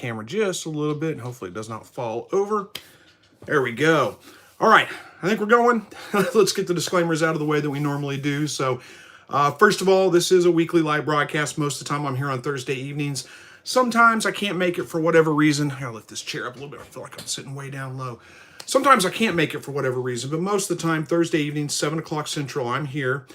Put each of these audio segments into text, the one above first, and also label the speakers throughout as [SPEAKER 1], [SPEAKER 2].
[SPEAKER 1] camera just a little bit, and hopefully it does not fall over. There we go. All right, I think we're going. Let's get the disclaimers out of the way that we normally do. So, first of all, this is a weekly live broadcast. Most of the time I'm here on Thursday evenings. Sometimes I can't make it for whatever reason. I gotta lift this chair up a little bit. I feel like I'm sitting way down low. Sometimes I can't make it for whatever reason, but most of the time, Thursday evenings, 7 o'clock Central, I'm here.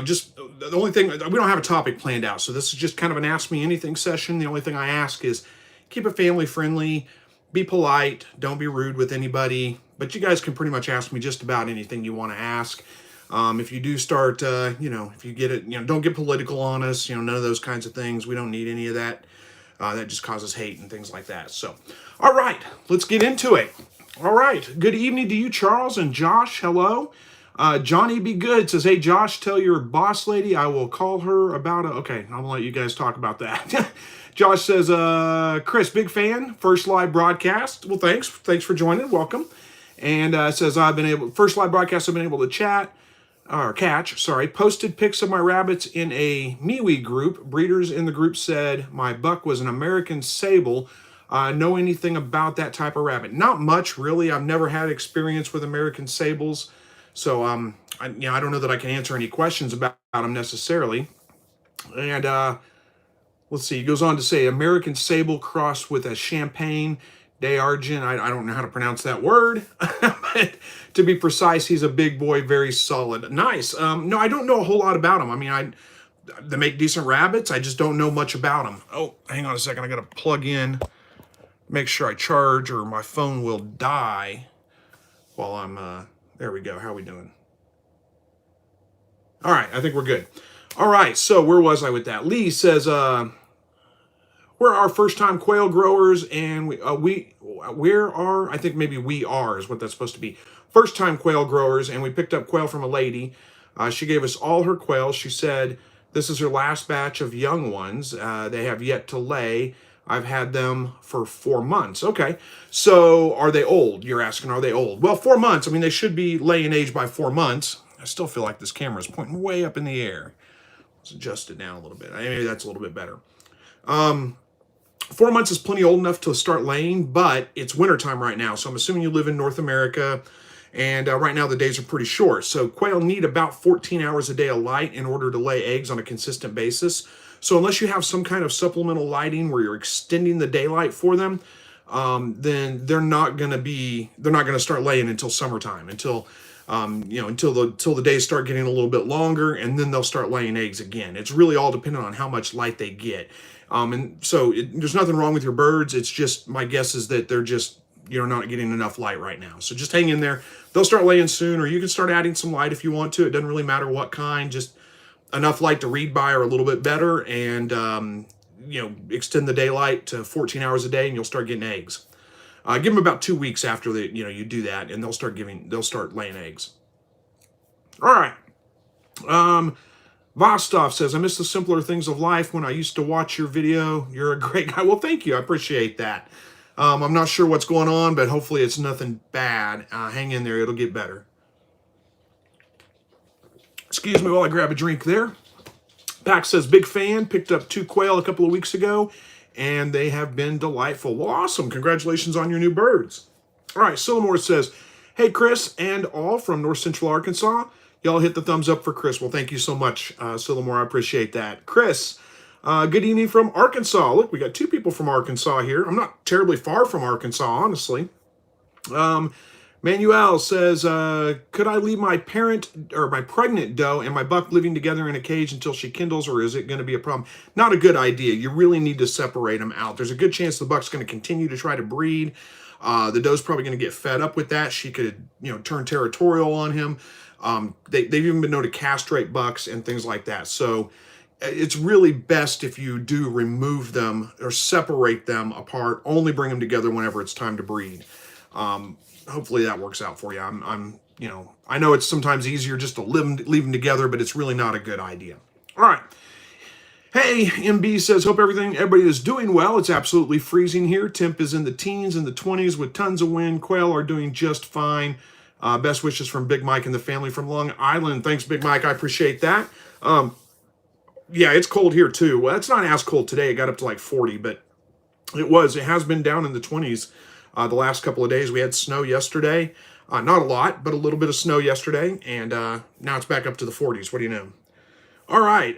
[SPEAKER 1] Just the only thing, we don't have a topic planned out, so this is just kind of an Ask Me Anything session. The only thing I ask is keep it family friendly, be polite, don't be rude with anybody, but you guys can pretty much ask me just about anything you want to ask. If you do start, if you get it, don't get political on us, none of those kinds of things. We don't need any of that. That just causes hate and things like that. So, all right, let's get into it. All right, good evening to you, Charles and Josh. Hello. Johnny Be Good says, hey, Josh, tell your boss lady I will call her about it. Okay, I'm going to let you guys talk about that. Josh says, Chris, big fan, first live broadcast. Well, thanks. Thanks for joining. Welcome. And says, first live broadcast I've been able to catch, posted pics of my rabbits in a MeWe group. Breeders in the group said my buck was an American Sable. Know anything about that type of rabbit? Not much, really. I've never had experience with American Sables. So, I don't know that I can answer any questions about them necessarily. And let's see, he goes on to say American Sable crossed with a Champagne d'Argent. I don't know how to pronounce that word, but to be precise, he's a big boy, very solid. Nice. No, I don't know a whole lot about him. I mean, they make decent rabbits. I just don't know much about them. Oh, hang on a second. I got to plug in, make sure I charge or my phone will die while I'm, there we go. How are we doing? All right, I think we're good. All right, so where was I with that? Lee says, we're our first-time quail growers, and we are, I think maybe we are is what that's supposed to be. First-time quail growers, and we picked up quail from a lady. She gave us all her quails. She said this is her last batch of young ones. They have yet to lay. I've had them for 4 months. Okay, so are they old? You're asking, are they old? Well, 4 months. I mean, they should be laying age by 4 months. I still feel like this camera is pointing way up in the air. Let's adjust it down a little bit. Maybe that's a little bit better. 4 months is plenty old enough to start laying, but it's wintertime right now. So I'm assuming you live in North America, and right now the days are pretty short. So quail need about 14 hours a day of light in order to lay eggs on a consistent basis. So unless you have some kind of supplemental lighting where you're extending the daylight for them, then they're not going to start laying until summertime, until the days start getting a little bit longer, and then they'll start laying eggs again. It's really all dependent on how much light they get. And so there's nothing wrong with your birds. It's just, my guess is that they're just, you're not getting enough light right now. So just hang in there. They'll start laying soon, or you can start adding some light if you want to. It doesn't really matter what kind, just enough light to read by or a little bit better, and extend the daylight to 14 hours a day, and you'll start getting eggs. Give them about 2 weeks after you do that, and they'll start laying eggs. All right. Vostov says, I miss the simpler things of life when I used to watch your video. You're a great guy. Well, thank you. I appreciate that. I'm not sure what's going on, but hopefully it's nothing bad. Hang in there. It'll get better. Excuse me while I grab a drink there. Pax says, big fan, picked up 2 quail a couple of weeks ago, and they have been delightful. Well, awesome. Congratulations on your new birds. All right, Sillamore says, hey, Chris and all from North Central Arkansas. Y'all hit the thumbs up for Chris. Well, thank you so much, Sillamore. I appreciate that. Chris, good evening from Arkansas. Look, we got 2 people from Arkansas here. I'm not terribly far from Arkansas, honestly. Manuel says, could I leave my pregnant doe and my buck living together in a cage until she kindles, or is it going to be a problem? Not a good idea. You really need to separate them out. There's a good chance the buck's going to continue to try to breed. The doe's probably going to get fed up with that. She could, turn territorial on him. They've even been known to castrate bucks and things like that. So it's really best if you do remove them or separate them apart, only bring them together whenever it's time to breed. Hopefully that works out for you. I know it's sometimes easier just to leave them together, but it's really not a good idea. All right. Hey, MB says, hope everybody is doing well. It's absolutely freezing here. Temp is in the teens and the 20s with tons of wind. Quail are doing just fine. Best wishes from Big Mike and the family from Long Island. Thanks, Big Mike. I appreciate that. Yeah, it's cold here too. Well, it's not as cold today. It got up to like 40, but It has been down in the 20s the last couple of days. We had snow yesterday. Not a lot, but a little bit of snow yesterday. And now it's back up to the 40s. What do you know? All right.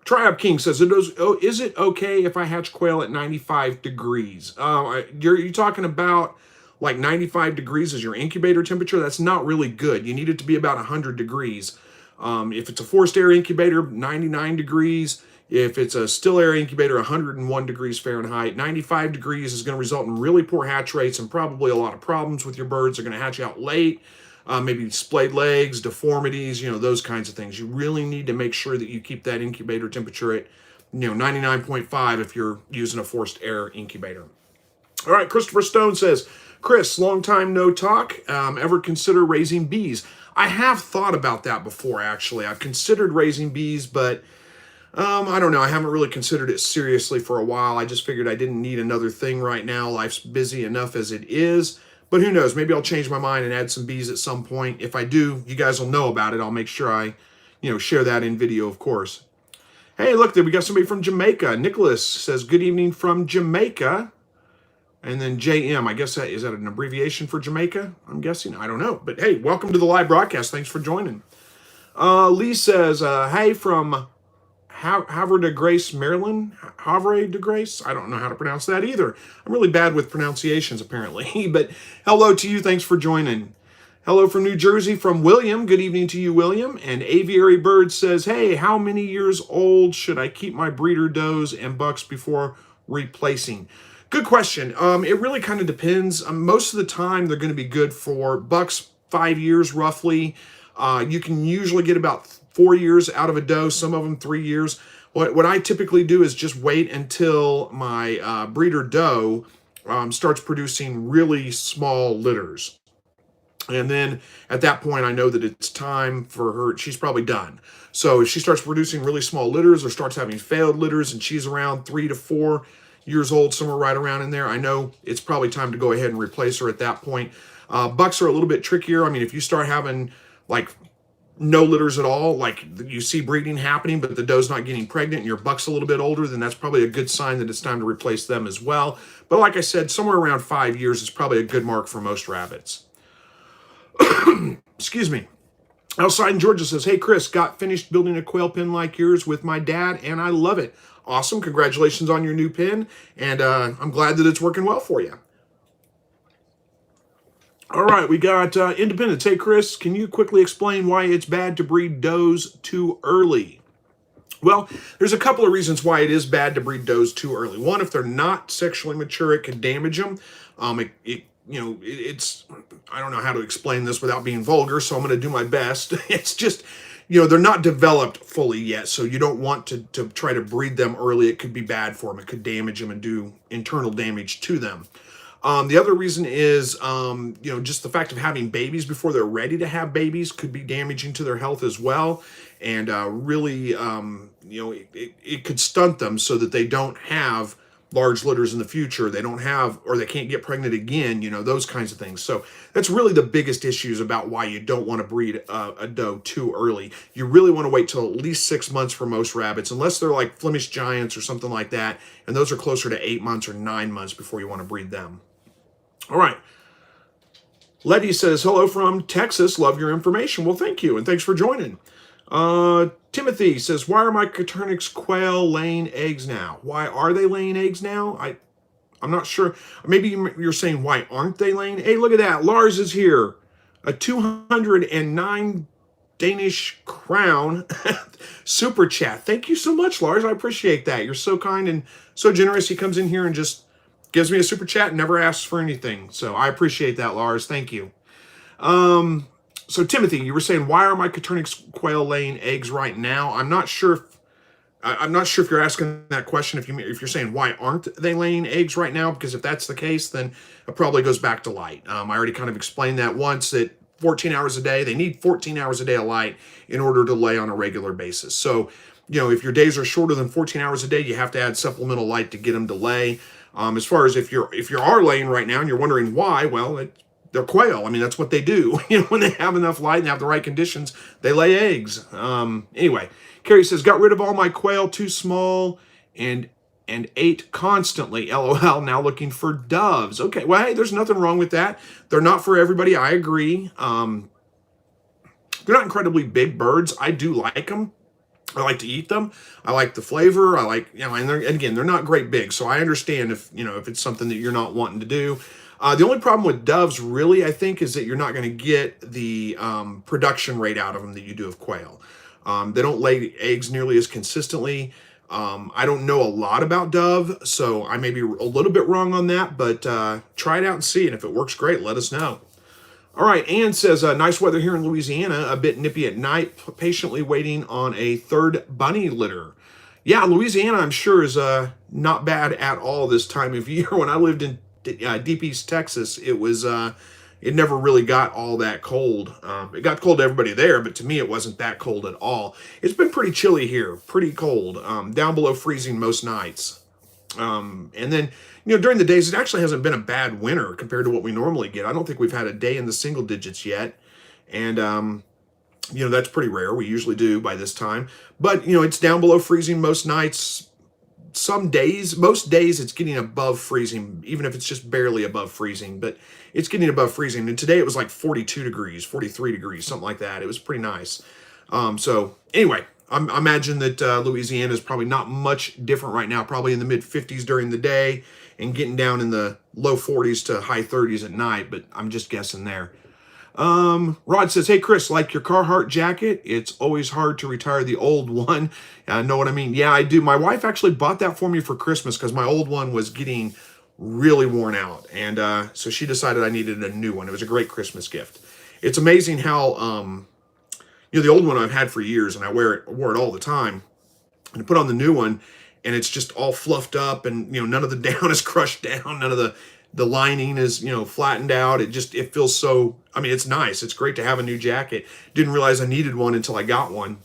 [SPEAKER 1] Triab King says, is it okay if I hatch quail at 95 degrees? You're talking about like 95 degrees is your incubator temperature? That's not really good. You need it to be about 100 degrees. If it's a forced air incubator, 99 degrees. If it's a still air incubator, 101 degrees Fahrenheit. 95 degrees is going to result in really poor hatch rates and probably a lot of problems with your birds. They're going to hatch out late. Maybe splayed legs, deformities, those kinds of things. You really need to make sure that you keep that incubator temperature at, 99.5 if you're using a forced air incubator. All right, Christopher Stone says, Chris, long time no talk. Ever consider raising bees? I have thought about that before, actually. I've considered raising bees, but I don't know. I haven't really considered it seriously for a while. I just figured I didn't need another thing right now. Life's busy enough as it is. But who knows? Maybe I'll change my mind and add some bees at some point. If I do, you guys will know about it. I'll make sure I, share that in video, of course. Hey, look, we got somebody from Jamaica. Nicholas says, good evening from Jamaica. And then JM, I guess is that an abbreviation for Jamaica? I'm guessing. I don't know. But hey, welcome to the live broadcast. Thanks for joining. Lee says, hey, from Havre de Grace, Maryland. Havre de Grace? I don't know how to pronounce that either. I'm really bad with pronunciations, apparently. But hello to you. Thanks for joining. Hello from New Jersey from William. Good evening to you, William. And Aviary Bird says, hey, how many years old should I keep my breeder does and bucks before replacing? Good question. It really kind of depends. Most of the time, they're going to be good for bucks 5 years, roughly. You can usually get about 4 years out of a doe, some of them 3 years. What I typically do is just wait until my breeder doe starts producing really small litters. And then at that point, I know that it's time for her. She's probably done. So if she starts producing really small litters or starts having failed litters and she's around 3 to 4 years old, somewhere right around in there, I know it's probably time to go ahead and replace her at that point. Bucks are a little bit trickier. I mean, if you start having like no litters at all, like you see breeding happening, but the doe's not getting pregnant and your buck's a little bit older, then that's probably a good sign that it's time to replace them as well. But like I said, somewhere around 5 years is probably a good mark for most rabbits. Excuse me. Outside in Georgia says, hey, Chris, got finished building a quail pen like yours with my dad, and I love it. Awesome. Congratulations on your new pen, and I'm glad that it's working well for you. All right, we got Independence. Hey, Chris, can you quickly explain why it's bad to breed does too early? Well, there's a couple of reasons why it is bad to breed does too early. One, if they're not sexually mature, it could damage them. It's, I don't know how to explain this without being vulgar, so I'm going to do my best. It's just, they're not developed fully yet, so you don't want to try to breed them early. It could be bad for them. It could damage them and do internal damage to them. The other reason is, just the fact of having babies before they're ready to have babies could be damaging to their health as well. And really, it could stunt them so that they don't have large litters in the future. They don't have, or they can't get pregnant again, those kinds of things. So that's really the biggest issues about why you don't want to breed a doe too early. You really want to wait till at least 6 months for most rabbits, unless they're like Flemish Giants or something like that. And those are closer to 8 months or 9 months before you want to breed them. All right. Letty says, hello from Texas. Love your information. Well, thank you. And thanks for joining. Timothy says, why are my Coturnix quail laying eggs now? Why are they laying eggs now? I'm not sure. Maybe you're saying, why aren't they laying? Hey, look at that. Lars is here. A 209 Danish crown super chat. Thank you so much, Lars. I appreciate that. You're so kind and so generous. He comes in here and just gives me a super chat and never asks for anything. So I appreciate that, Lars. Thank you. So Timothy, you were saying, why are my Coturnix quail laying eggs right now? I'm not sure if you're asking that question. If you're saying, why aren't they laying eggs right now? Because if that's the case, then it probably goes back to light. I already kind of explained that once, that 14 hours a day, they need 14 hours a day of light in order to lay on a regular basis. So, if your days are shorter than 14 hours a day, you have to add supplemental light to get them to lay. As far as if you are laying right now and you're wondering why, well, they're quail. I mean, that's what they do. When they have enough light and have the right conditions, they lay eggs. Anyway, Carrie says, got rid of all my quail, too small and and ate constantly. LOL, now looking for doves. Okay, well, hey, there's nothing wrong with that. They're not for everybody. I agree. They're not incredibly big birds. I do like them. I like to eat them. I like the flavor. I like, and again, they're not great big. So I understand if, if it's something that you're not wanting to do. The only problem with doves, really, I think, is that you're not going to get the production rate out of them that you do of quail. They don't lay eggs nearly as consistently. I don't know a lot about dove, so I may be a little bit wrong on that, but try it out and see. And if it works great, let us know. All right, Ann says, nice weather here in Louisiana, a bit nippy at night, patiently waiting on a third bunny litter. Yeah, Louisiana, I'm sure, is not bad at all this time of year. When I lived in deep East Texas, it never really got all that cold. It got cold to everybody there, but to me, it wasn't that cold at all. It's been pretty chilly here, pretty cold, down below freezing most nights. And then, during the days, it actually hasn't been a bad winter compared to what we normally get. I don't think we've had a day in the single digits yet. And, that's pretty rare. We usually do by this time. But, it's down below freezing most nights. Most days, it's getting above freezing, even if it's just barely above freezing. But it's getting above freezing. And today it was like 42 degrees, 43 degrees, something like that. It was pretty nice. So anyway, I imagine that Louisiana is probably not much different right now, probably in the mid-50s during the day and getting down in the low 40s to high 30s at night, but I'm just guessing there. Rod says, hey, Chris, like your Carhartt jacket? It's always hard to retire the old one. Know what I mean? Yeah, I do. My wife actually bought that for me for Christmas because my old one was getting really worn out. And so she decided I needed a new one. It was a great Christmas gift. It's amazing how... the old one I've had for years, and I wore it all the time. And I put on the new one, and it's just all fluffed up, and none of the down is crushed down, none of the lining is flattened out. It feels so. I mean, it's nice. It's great to have a new jacket. Didn't realize I needed one until I got one.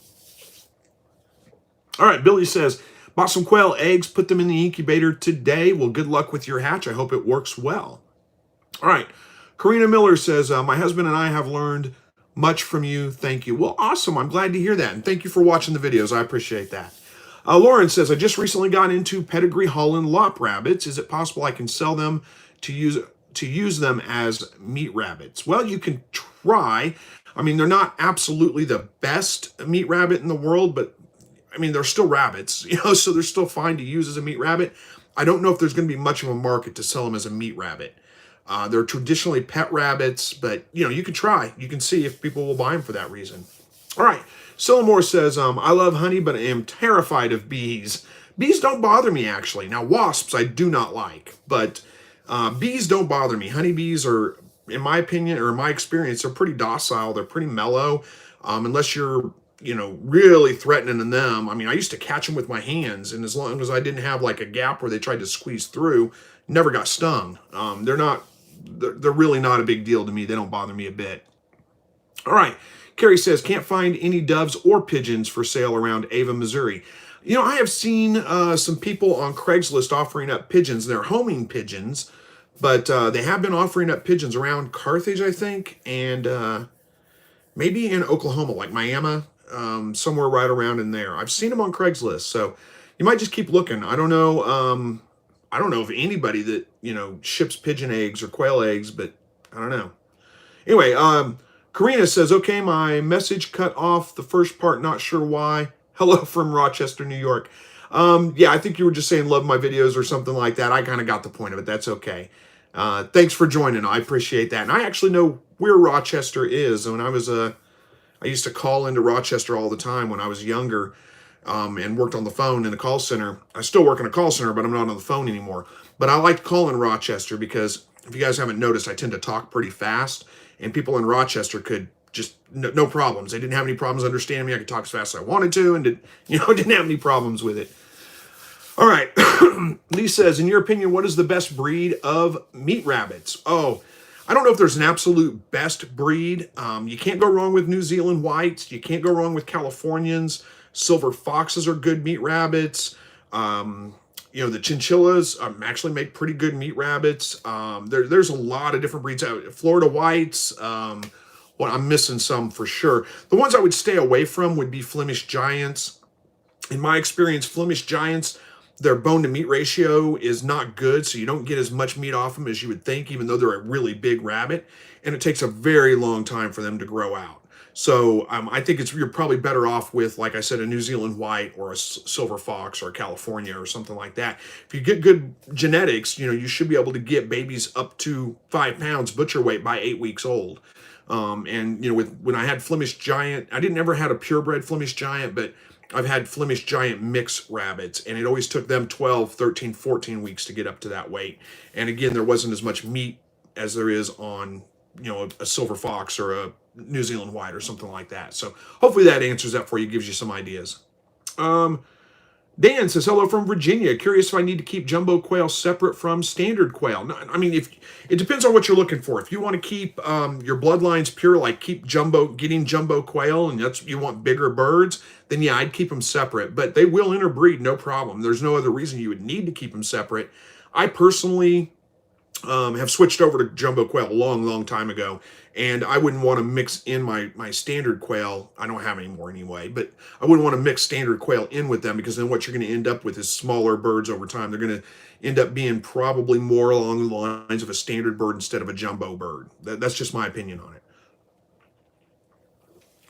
[SPEAKER 1] All right, Billy says, bought some quail eggs, put them in the incubator today. Well, good luck with your hatch. I hope it works well. All right, Karina Miller says, my husband and I have learned much from you. Thank you. Well, awesome. I'm glad to hear that. And thank you for watching the videos. I appreciate that. Lauren says, I just recently got into pedigree Holland lop rabbits. Is it possible I can sell them to use them as meat rabbits? Well, you can try. I mean, they're not absolutely the best meat rabbit in the world, but I mean, they're still rabbits, so they're still fine to use as a meat rabbit. I don't know if there's going to be much of a market to sell them as a meat rabbit. They're traditionally pet rabbits, but you can try. You can see if people will buy them for that reason. All right. Sillamore says, I love honey, but I am terrified of bees. Bees don't bother me, actually. Now, wasps I do not like, but bees don't bother me. Honeybees are, in my opinion, or in my experience, they're pretty docile. They're pretty mellow, unless you're, really threatening them. I mean, I used to catch them with my hands, and as long as I didn't have like a gap where they tried to squeeze through, never got stung. They're really not a big deal to me. They don't bother me a bit. All right. Carrie says, can't find any doves or pigeons for sale around Ava, Missouri. I have seen some people on Craigslist offering up pigeons. They're homing pigeons, but they have been offering up pigeons around Carthage, I think, and maybe in Oklahoma, like Miami, somewhere right around in there. I've seen them on Craigslist, so you might just keep looking. I don't know. I don't know if anybody that, ships pigeon eggs or quail eggs, but I don't know. Anyway, Karina says, okay, my message cut off the first part, not sure why. Hello from Rochester, New York. Yeah, I think you were just saying love my videos or something like that. I kind of got the point of it. That's okay. Thanks for joining. I appreciate that. And I actually know where Rochester is. When I used to call into Rochester all the time when I was younger. And worked on the phone in a call center. I still work in a call center, but I'm not on the phone anymore. But I like calling Rochester because if you guys haven't noticed, I tend to talk pretty fast, and people in Rochester could just, no problems. They didn't have any problems understanding me. I could talk as fast as I wanted to and didn't have any problems with it. All right. Lee says, in your opinion, what is the best breed of meat rabbits? Oh, I don't know if there's an absolute best breed. You can't go wrong with New Zealand whites. You can't go wrong with Californians. Silver foxes are good meat rabbits. The chinchillas actually make pretty good meat rabbits. There's a lot of different breeds. Florida whites. Well, I'm missing some for sure. The ones I would stay away from would be Flemish giants. In my experience, Flemish giants, their bone to meat ratio is not good, so you don't get as much meat off them as you would think, even though they're a really big rabbit, and it takes a very long time for them to grow out. So I think you're probably better off with, like I said, a New Zealand white or a silver fox or a California or something like that. If you get good genetics, you should be able to get babies up to 5 pounds butcher weight by 8 weeks old. And when I had Flemish Giant, I didn't ever had a purebred Flemish Giant, but I've had Flemish Giant mix rabbits, and it always took them 12, 13, 14 weeks to get up to that weight. And again, there wasn't as much meat as there is on, a silver fox or a New Zealand white or something like that. So hopefully that answers that for you, gives you some ideas. Dan says, hello from Virginia. Curious if I need to keep jumbo quail separate from standard quail. No, I mean, if it depends on what you're looking for. If you want to keep your bloodlines pure, like getting jumbo quail, and you want bigger birds, then yeah, I'd keep them separate. But they will interbreed, no problem. There's no other reason you would need to keep them separate. I personally have switched over to jumbo quail a long time ago, and I wouldn't want to mix in my standard quail. I don't have any more anyway, but I wouldn't want to mix standard quail in with them, because then what you're going to end up with is smaller birds over time. They're going to end up being probably more along the lines of a standard bird instead of a jumbo bird. That's just my opinion on it.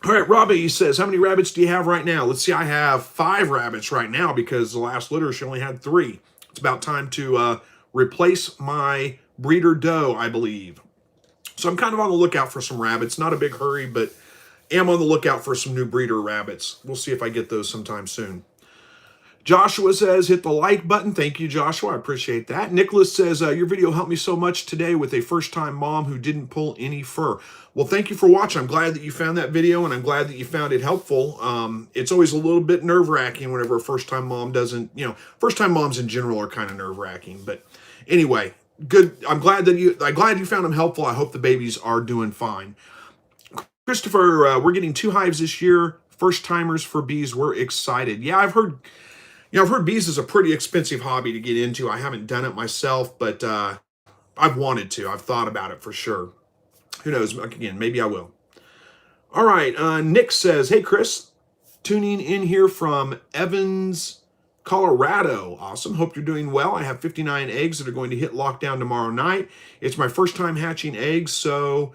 [SPEAKER 1] All right, Robbie says, how many rabbits do you have right now? Let's see, I have 5 rabbits right now because the last litter she only had 3. It's about time to replace my breeder doe, I believe. So I'm kind of on the lookout for some rabbits. Not a big hurry, but am on the lookout for some new breeder rabbits. We'll see if I get those sometime soon. Joshua says, hit the like button. Thank you, Joshua. I appreciate that. Nicholas says, your video helped me so much today with a first-time mom who didn't pull any fur. Well, thank you for watching. I'm glad that you found that video, and I'm glad that you found it helpful. It's always a little bit nerve-wracking whenever a first-time mom doesn't, first-time moms in general are kind of nerve-wracking. But anyway, good. I'm glad you found them helpful. I hope the babies are doing fine. Christopher, we're getting 2 hives this year. First-timers for bees. We're excited. Yeah, I've heard bees is a pretty expensive hobby to get into. I haven't done it myself, but I've wanted to. I've thought about it for sure. Who knows? Again, maybe I will. All right. Nick says, hey, Chris, tuning in here from Evans, Colorado. Awesome. Hope you're doing well. I have 59 eggs that are going to hit lockdown tomorrow night. It's my first time hatching eggs, so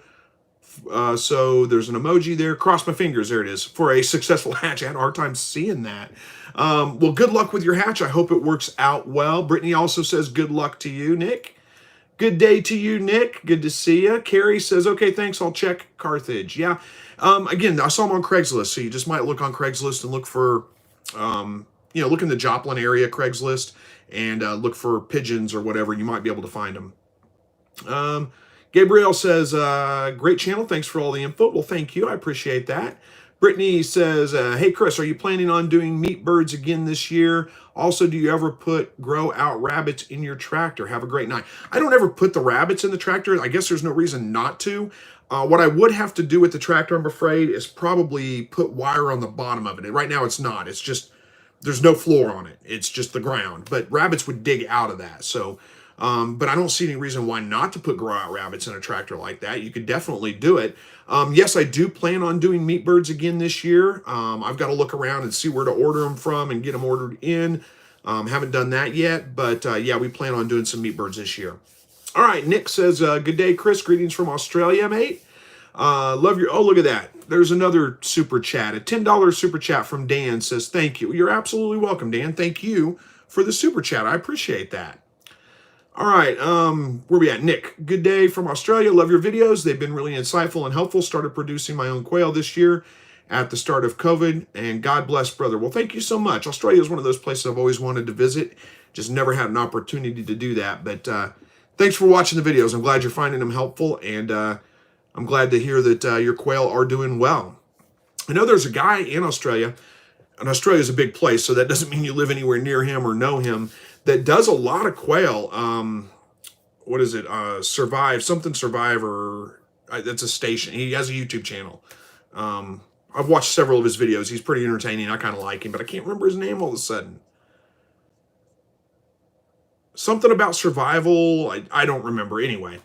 [SPEAKER 1] there's an emoji there. Cross my fingers. There it is. For a successful hatch. I had a hard time seeing that. Well, good luck with your hatch. I hope it works out well. Brittany also says good luck to you, Nick. Good day to you, Nick. Good to see you. Carrie says, okay, thanks. I'll check Carthage. Yeah. Again, I saw them on Craigslist, so you just might look on Craigslist and look for, look in the Joplin area Craigslist and look for pigeons or whatever. You might be able to find them. Gabriel says, great channel. Thanks for all the info. Well, thank you. I appreciate that. Brittany says, hey, Chris, are you planning on doing meat birds again this year? Also, do you ever grow out rabbits in your tractor? Have a great night. I don't ever put the rabbits in the tractor. I guess there's no reason not to. What I would have to do with the tractor, I'm afraid, is probably put wire on the bottom of it. Right now, it's not. It's just, there's no floor on it. It's just the ground. But rabbits would dig out of that. So, but I don't see any reason why not to put grow out rabbits in a tractor like that. You could definitely do it. Yes, I do plan on doing meat birds again this year. I've got to look around and see where to order them from and get them ordered in. Haven't done that yet, but yeah, we plan on doing some meat birds this year. All right, Nick says, good day, Chris. Greetings from Australia, mate. Love your, oh, look at that. There's another super chat. A $10 super chat from Dan says, thank you. You're absolutely welcome, Dan. Thank you for the super chat. I appreciate that. All right, where we at? Nick, good day from Australia. Love your videos. They've been really insightful and helpful. Started producing my own quail this year at the start of COVID, and God bless, brother. Well, thank you so much. Australia is one of those places I've always wanted to visit. Just never had an opportunity to do that. But thanks for watching the videos. I'm glad you're finding them helpful, and I'm glad to hear that your quail are doing well. I know there's a guy in Australia, and Australia is a big place, so that doesn't mean you live anywhere near him or know him, that does a lot of quail. What is it? Survivor. That's a station. He has a YouTube channel. I've watched several of his videos. He's pretty entertaining. I kind of like him, but I can't remember his name all of a sudden. Something about survival. I don't remember. Anyway,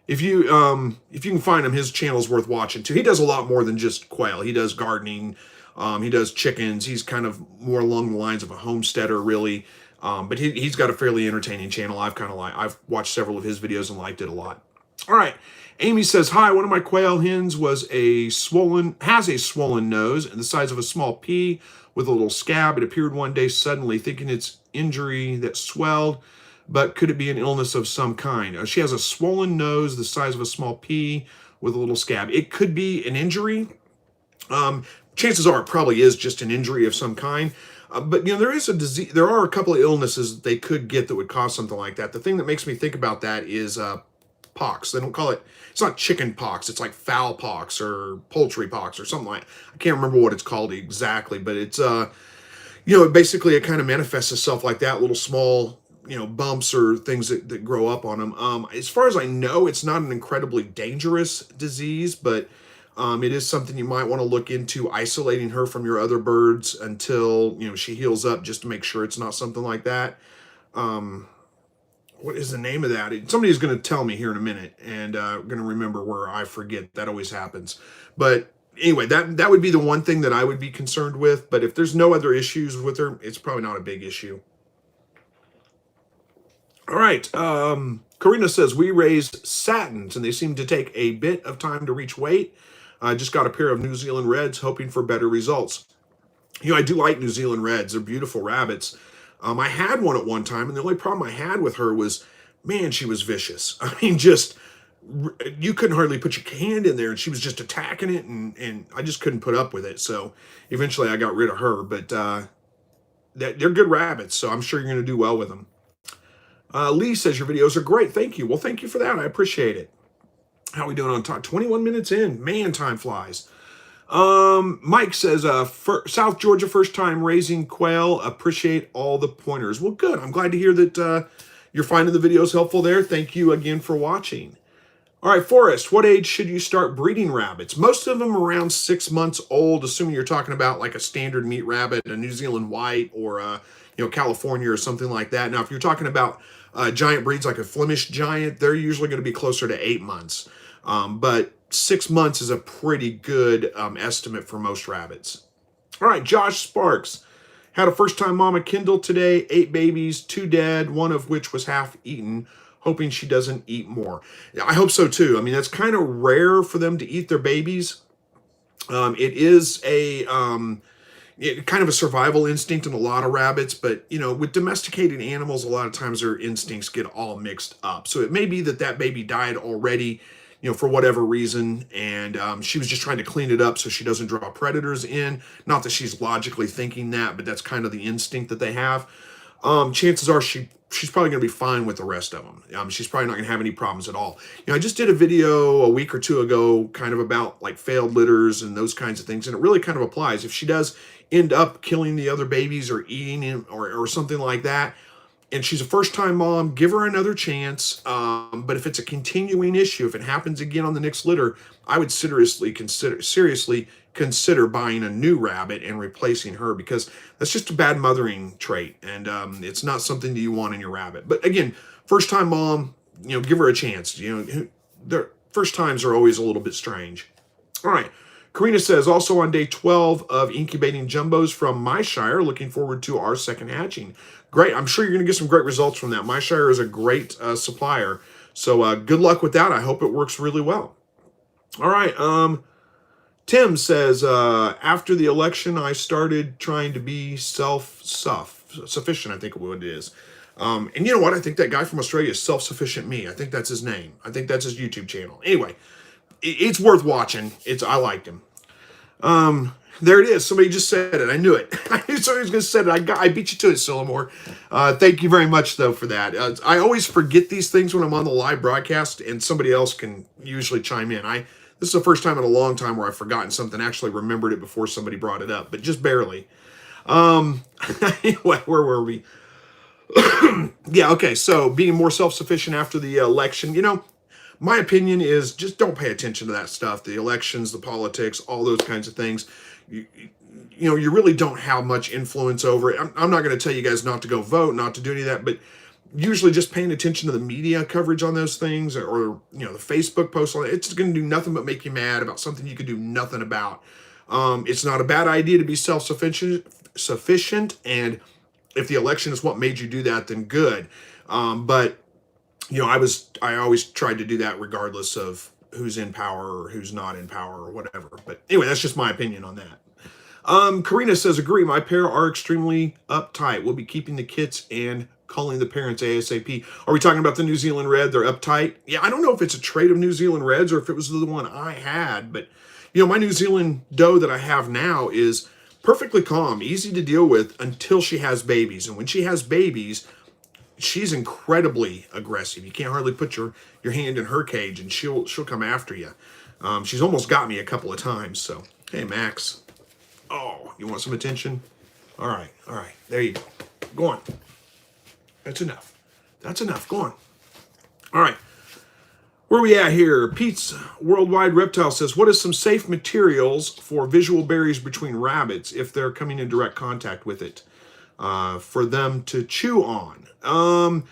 [SPEAKER 1] if you can find him, his channel's worth watching too. He does a lot more than just quail. He does gardening. He does chickens. He's kind of more along the lines of a homesteader, really. But he's got a fairly entertaining channel. I've watched several of his videos and liked it a lot. All right. Amy says, hi, one of my quail hens has a swollen nose and the size of a small pea with a little scab. It appeared one day suddenly, thinking it's injury that swelled, but could it be an illness of some kind? She has a swollen nose the size of a small pea with a little scab. It could be an injury. Chances are it probably is just an injury of some kind. But there is a disease. There are a couple of illnesses that they could get that would cause something like that. The thing that makes me think about that is pox. They don't call it. It's not chicken pox. It's like fowl pox or poultry pox or something like. I can't remember what it's called exactly, but it's basically it kind of manifests itself like that. Little small bumps or things that grow up on them. As far as I know, it's not an incredibly dangerous disease, but it is something you might want to look into, isolating her from your other birds until she heals up, just to make sure it's not something like that. What is the name of that? Somebody's going to tell me here in a minute, and I'm going to remember where I forget. That always happens. But anyway, that would be the one thing that I would be concerned with. But if there's no other issues with her, it's probably not a big issue. All right. Karina says, we raise satins, and they seem to take a bit of time to reach weight. I just got a pair of New Zealand Reds, hoping for better results. I do like New Zealand Reds. They're beautiful rabbits. I had one at one time, and the only problem I had with her was, man, she was vicious. I mean, just, you couldn't hardly put your hand in there, and she was just attacking it, and I just couldn't put up with it. So eventually I got rid of her, but they're good rabbits, so I'm sure you're going to do well with them. Lee says, your videos are great. Thank you. Well, thank you for that. I appreciate it. How are we doing on time? 21 minutes in. Man, time flies. Mike says, South Georgia, first time raising quail. Appreciate all the pointers. Well, good. I'm glad to hear that you're finding the videos helpful there. Thank you again for watching. All right, Forrest, what age should you start breeding rabbits? Most of them around 6 months old, assuming you're talking about like a standard meat rabbit, a New Zealand white, or California or something like that. Now, if you're talking about giant breeds like a Flemish giant, they're usually going to be closer to 8 months. But 6 months is a pretty good estimate for most rabbits. All right, Josh Sparks had a first-time mama Kindle today, 8 babies, 2 dead, one of which was half eaten, hoping she doesn't eat more. I hope so too. I mean, that's kind of rare for them to eat their babies. It is a kind of a survival instinct in a lot of rabbits, but with domesticated animals, a lot of times their instincts get all mixed up. So it may be that baby died already, for whatever reason, and she was just trying to clean it up so she doesn't draw predators in. Not that she's logically thinking that, but that's kind of the instinct that they have. Chances are she's probably going to be fine with the rest of them. She's probably not going to have any problems at all. I just did a video a week or two ago kind of about like failed litters and those kinds of things, and it really kind of applies. If she does end up killing the other babies or eating him or something like that, and she's a first-time mom, give her another chance. But if it's a continuing issue, if it happens again on the next litter, I would seriously consider buying a new rabbit and replacing her, because that's just a bad mothering trait, and it's not something that you want in your rabbit. But again, first-time mom, give her a chance. Their first times are always a little bit strange. All right. Karina says, also on day 12 of incubating jumbos from my shire, looking forward to our second hatching. Great. I'm sure you're going to get some great results from that. My shire is a great supplier. So good luck with that. I hope it works really well. All right. Tim says, after the election, I started trying to be self-sufficient, I think what it is. And you know what? I think that guy from Australia is Self-Sufficient Me. I think that's his name. I think that's his YouTube channel. Anyway, it's worth watching. I liked him. There it is. Somebody just said it. I knew it. I knew somebody was going to say it. I beat you to it, Sillamore. Thank you very much, though, for that. I always forget these things when I'm on the live broadcast, and somebody else can usually chime in. This is the first time in a long time where I've forgotten something, actually remembered it before somebody brought it up, but just barely. Anyway, where were we? Yeah, okay, so being more self-sufficient after the election, my opinion is just don't pay attention to that stuff, the elections, the politics, all those kinds of things. You really don't have much influence over it. I'm not going to tell you guys not to go vote, not to do any of that, but usually just paying attention to the media coverage on those things, or the Facebook posts on it, it's going to do nothing but make you mad about something you could do nothing about. It's not a bad idea to be self-sufficient, and If the election is what made you do that, then good. But I always tried to do that regardless of who's in power or who's not in power or whatever. But anyway, that's just my opinion on that. Karina says, agree. My pair are extremely uptight. We'll be keeping the kits and calling the parents ASAP. Are we talking about the New Zealand Red? They're uptight. Yeah, I don't know if it's a trait of New Zealand Reds or if it was the one I had, but my New Zealand doe that I have now is perfectly calm, easy to deal with until she has babies. And when she has babies, she's incredibly aggressive. You can't hardly put your hand in her cage and she'll come after you. She's almost got me a couple of times. So, hey, Max. Oh, you want some attention? All right. There you go. Go on. That's enough. Go on. All right. Where are we at here? Pete's Worldwide Reptile says, what is some safe materials for visual barriers between rabbits if they're coming in direct contact with it for them to chew on?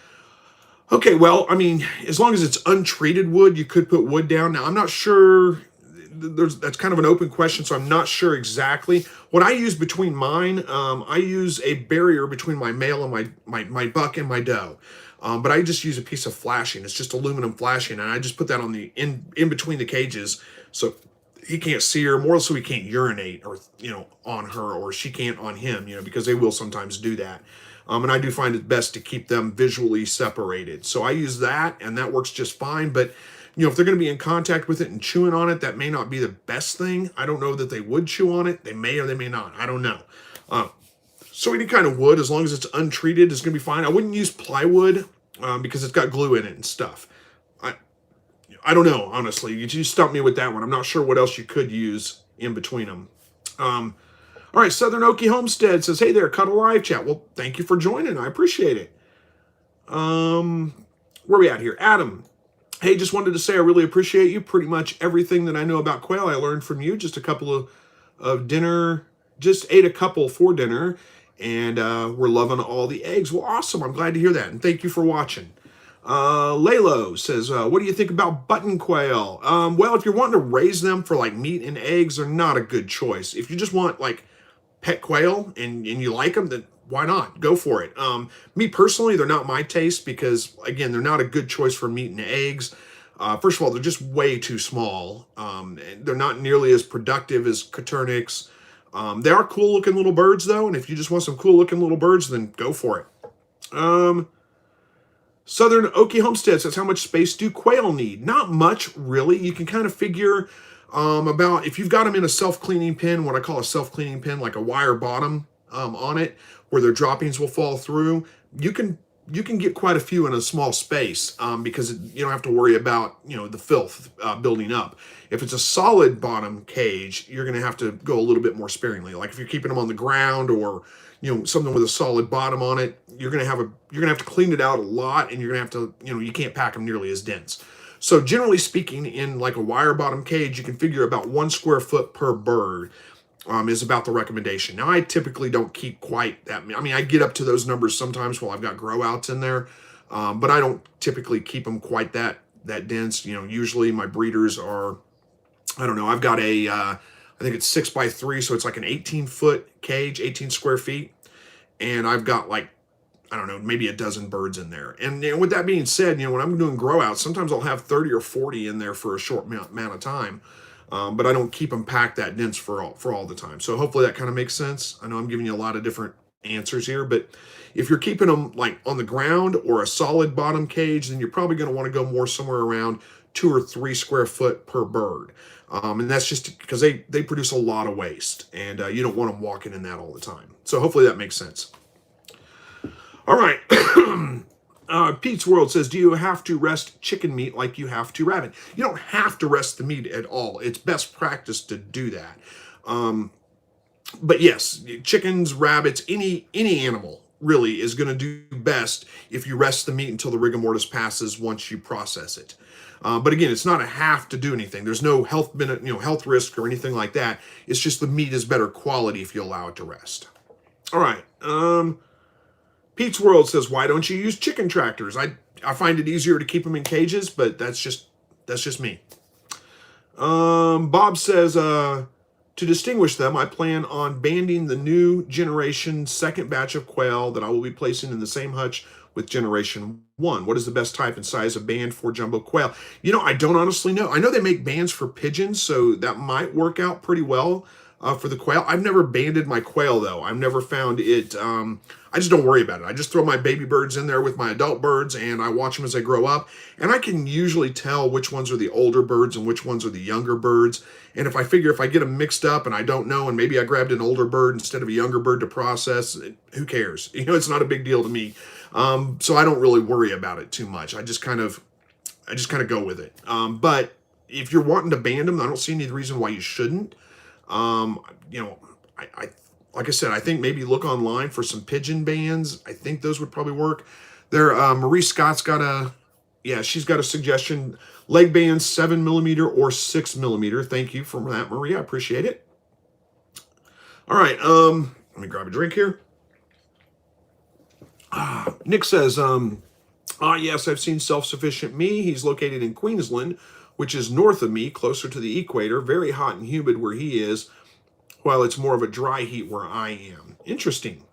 [SPEAKER 1] Okay, well, I mean, as long as it's untreated wood, you could put wood down. Now, I'm not sure. That's kind of an open question, so I'm not sure exactly. What I use between mine, I use a barrier between my male and my buck and my doe. But I just use a piece of flashing. It's just aluminum flashing, and I just put that on the in between the cages so he can't see her, more so he can't urinate or on her, or she can't on him, because they will sometimes do that. And I do find it best to keep them visually separated. So I use that, and that works just fine. But if they're going to be in contact with it and chewing on it, that may not be the best thing. I don't know that they would chew on it. They may or they may not. I don't know. So any kind of wood, as long as it's untreated, is going to be fine. I wouldn't use plywood because it's got glue in it and stuff. I don't know, honestly. You stumped me with that one. I'm not sure what else you could use in between them. All right, Southern Okie Homestead says, hey there, cut a live chat. Well, thank you for joining. I appreciate it. Where are we at here? Adam. Hey, just wanted to say I really appreciate you. Pretty much everything that I know about quail, I learned from you. Just a couple of dinner, just ate a couple for dinner, and we're loving all the eggs. Well, awesome. I'm glad to hear that, and thank you for watching. Lalo says, what do you think about button quail? Well, if you're wanting to raise them for like meat and eggs, they're not a good choice. If you just want like pet quail and you like them, then why not? Go for it. Me personally, they're not my taste because, again, they're not a good choice for meat and eggs. First of all, they're just way too small. They're not nearly as productive as Coternyx. They are cool-looking little birds, though, and if you just want some cool-looking little birds, then go for it. Southern Okie Homestead says, how much space do quail need? Not much, really. You can kind of figure about, if you've got them in a self-cleaning pen, what I call a self-cleaning pen, like a wire bottom on it, where their droppings will fall through, you can get quite a few in a small space because you don't have to worry about the filth building up. If it's a solid bottom cage, you're going to have to go a little bit more sparingly. Like if you're keeping them on the ground or something with a solid bottom on it, you're going to have to clean it out a lot, and you're going to have to you can't pack them nearly as dense. So generally speaking, in like a wire bottom cage, you can figure about 1 square foot per bird. Is about the recommendation. Now, I typically don't keep quite that. I mean, I get up to those numbers sometimes while I've got grow outs in there, but I don't typically keep them quite that dense. Usually my breeders are, I don't know, I've got a, I think it's 6x3, so it's like an 18-foot cage, 18 square feet, and I've got like, I don't know, maybe a dozen birds in there. And with that being said, when I'm doing grow outs, sometimes I'll have 30 or 40 in there for a short amount of time. But I don't keep them packed that dense for all the time. So hopefully that kind of makes sense. I know I'm giving you a lot of different answers here, but if you're keeping them like on the ground or a solid bottom cage, then you're probably going to want to go more somewhere around 2 or 3 square foot per bird. And that's just because they produce a lot of waste, and you don't want them walking in that all the time. So hopefully that makes sense. All right. Pete's World says, do you have to rest chicken meat like you have to rabbit? You don't have to rest the meat at all. It's best practice to do that. But yes, chickens, rabbits, any animal really is going to do best if you rest the meat until the rigor mortis passes once you process it. But again, it's not a have to do anything. There's no health risk or anything like that. It's just the meat is better quality if you allow it to rest. All right. Pete's World says, why don't you use chicken tractors? I find it easier to keep them in cages, but that's just me. Bob says, To distinguish them, I plan on banding the new generation second batch of quail that I will be placing in the same hutch with generation 1. What is the best type and size of band for jumbo quail? I don't honestly know. I know they make bands for pigeons, so that might work out pretty well for the quail. I've never banded my quail, though. I've never found it. I just don't worry about it. I just throw my baby birds in there with my adult birds, and I watch them as they grow up. And I can usually tell which ones are the older birds and which ones are the younger birds. And if I figure if I get them mixed up and I don't know, and maybe I grabbed an older bird instead of a younger bird to process, who cares? It's not a big deal to me. So I don't really worry about it too much. I just kind of go with it. But if you're wanting to band them, I don't see any reason why you shouldn't. I like I said, I think maybe look online for some pigeon bands. I think those would probably work. There, Marie Scott's got she's got a suggestion. Leg bands 7mm or 6mm. Thank you for that, Marie. I appreciate it. All right, let me grab a drink here. Nick says, yes, I've seen Self-Sufficient Me. He's located in Queensland, which is north of me, closer to the equator. Very hot and humid where he is, while it's more of a dry heat where I am. Interesting.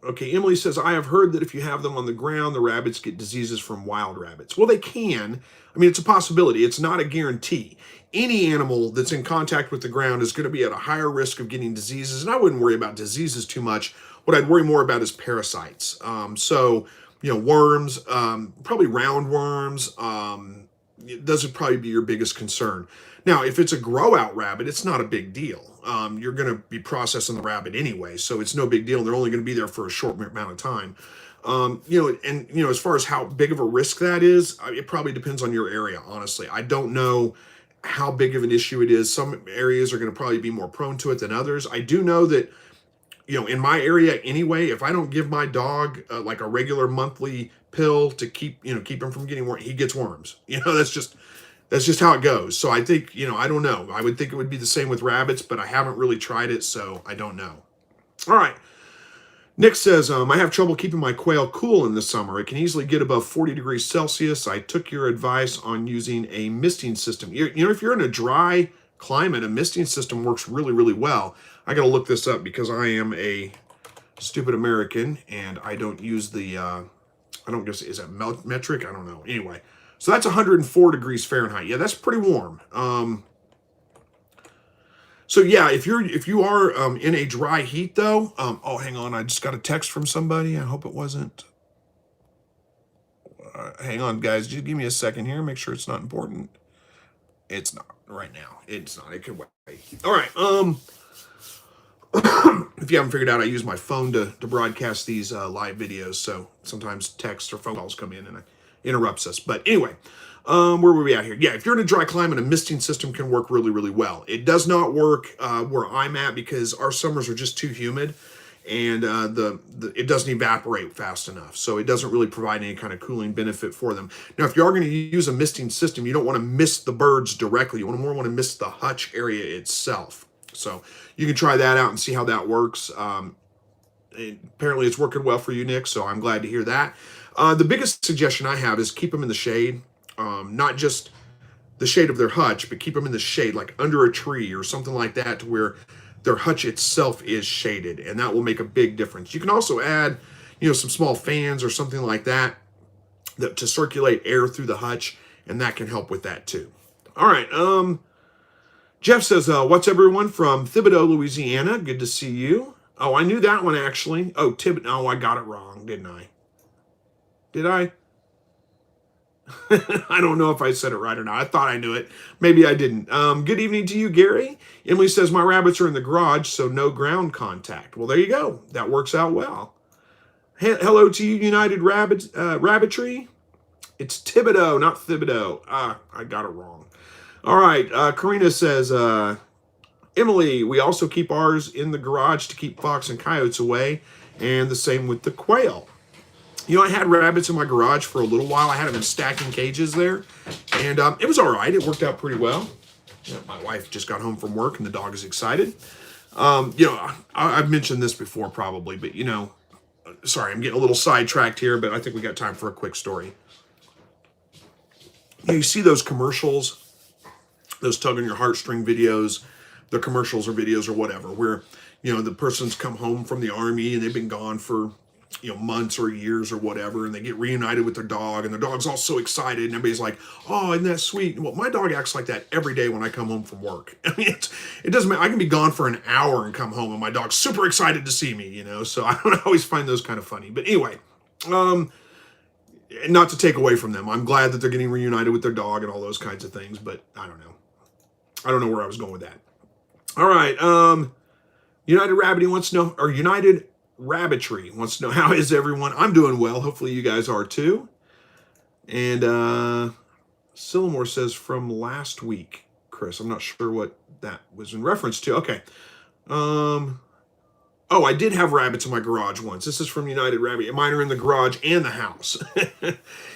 [SPEAKER 1] Okay, Emily says, I have heard that if you have them on the ground, the rabbits get diseases from wild rabbits. Well, they can. I mean, it's a possibility. It's not a guarantee. Any animal that's in contact with the ground is going to be at a higher risk of getting diseases, and I wouldn't worry about diseases too much. What I'd worry more about is parasites. Worms, probably roundworms. Those would probably be your biggest concern. Now, if it's a grow-out rabbit, it's not a big deal. You're going to be processing the rabbit anyway, so it's no big deal. They're only going to be there for a short amount of time. As far as how big of a risk that is, it probably depends on your area, honestly. I don't know how big of an issue it is. Some areas are going to probably be more prone to it than others. I do know that, in my area anyway, if I don't give my dog like a regular monthly pill to keep him from getting worms, he gets worms. That's just how it goes. So I think, I don't know. I would think it would be the same with rabbits, but I haven't really tried it, so I don't know. All right. Nick says, I have trouble keeping my quail cool in the summer. It can easily get above 40 degrees Celsius. I took your advice on using a misting system. If you're in a dry climate, a misting system works really, really well. I got to look this up because I am a stupid American and I don't use the, I don't guess, is that metric? I don't know. Anyway, so that's 104 degrees Fahrenheit. Yeah, that's pretty warm. So yeah, if you are in a dry heat though, oh, hang on, I just got a text from somebody. I hope it wasn't. Hang on, guys, just give me a second here. Make sure it's not important. It's not right now. It's not. It could wait. All right. If you haven't figured out, I use my phone to broadcast these live videos. So sometimes texts or phone calls come in and it interrupts us. But anyway. Where were we at here? Yeah, if you're in a dry climate, a misting system can work really, really well. It does not work where I'm at because our summers are just too humid and it doesn't evaporate fast enough. So it doesn't really provide any kind of cooling benefit for them. Now, if you are going to use a misting system, you don't want to mist the birds directly. You want to mist the hutch area itself. So you can try that out and see how that works. Apparently it's working well for you, Nick, so I'm glad to hear that. The biggest suggestion I have is keep them in the shade. Not just the shade of their hutch, but keep them in the shade, like under a tree or something like that, to where their hutch itself is shaded, and that will make a big difference. You can also add, some small fans or something like that to circulate air through the hutch, and that can help with that too. All right. Jeff says, what's everyone from Thibodaux, Louisiana? Good to see you. Oh, I knew that one actually. Oh, I got it wrong, didn't I? Did I? I don't know if I said it right or not. I thought I knew it. Maybe I didn't. Good evening to you, Gary. Emily says, my rabbits are in the garage, so no ground contact. Well, there you go. That works out well. Hello to you, United Rabbitry. It's Thibodaux, not Thibodaux. I got it wrong. All right. Karina says, Emily, we also keep ours in the garage to keep fox and coyotes away, and the same with the quail. I had rabbits in my garage for a little while. I had them in stacking cages there, and it was all right. It worked out pretty well. My wife just got home from work, and the dog is excited. I've mentioned this before probably, but, sorry, I'm getting a little sidetracked here, but I think we got time for a quick story. You see those commercials, those tug on your heartstring videos, the commercials or videos or whatever, where, the person's come home from the army and they've been gone for, months or years or whatever, and they get reunited with their dog, and their dog's all so excited, and everybody's like, oh, isn't that sweet? Well, my dog acts like that every day when I come home from work. I mean, it doesn't matter. I can be gone for an hour and come home, and my dog's super excited to see me, so I don't always find those kind of funny. But anyway, not to take away from them. I'm glad that they're getting reunited with their dog and all those kinds of things, but I don't know. I don't know where I was going with that. All right. United Rabbity wants to know, or United Rabbitry wants to know, how is everyone? I'm doing well. Hopefully you guys are too. And Sillamore says from last week, Chris. I'm not sure what that was in reference to. Okay. Oh, I did have rabbits in my garage once. This is from United Rabbit. Mine are in the garage and the house.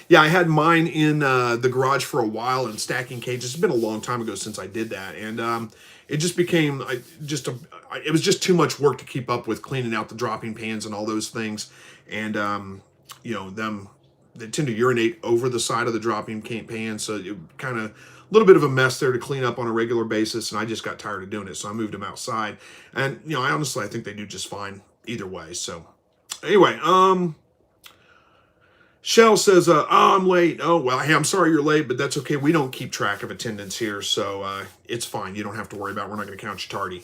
[SPEAKER 1] Yeah, I had mine in the garage for a while in stacking cages. It's been a long time ago since I did that. And it just became it was just too much work to keep up with, cleaning out the dropping pans and all those things. And, they tend to urinate over the side of the dropping pan. So it kind of, a little bit of a mess there to clean up on a regular basis, and I just got tired of doing it, so I moved them outside. And I think they do just fine either way. So anyway, Shell says, oh, I'm late. Oh, well, hey, I'm sorry you're late, but that's okay. We don't keep track of attendance here, so it's fine. You don't have to worry about it. We're not going to count you tardy.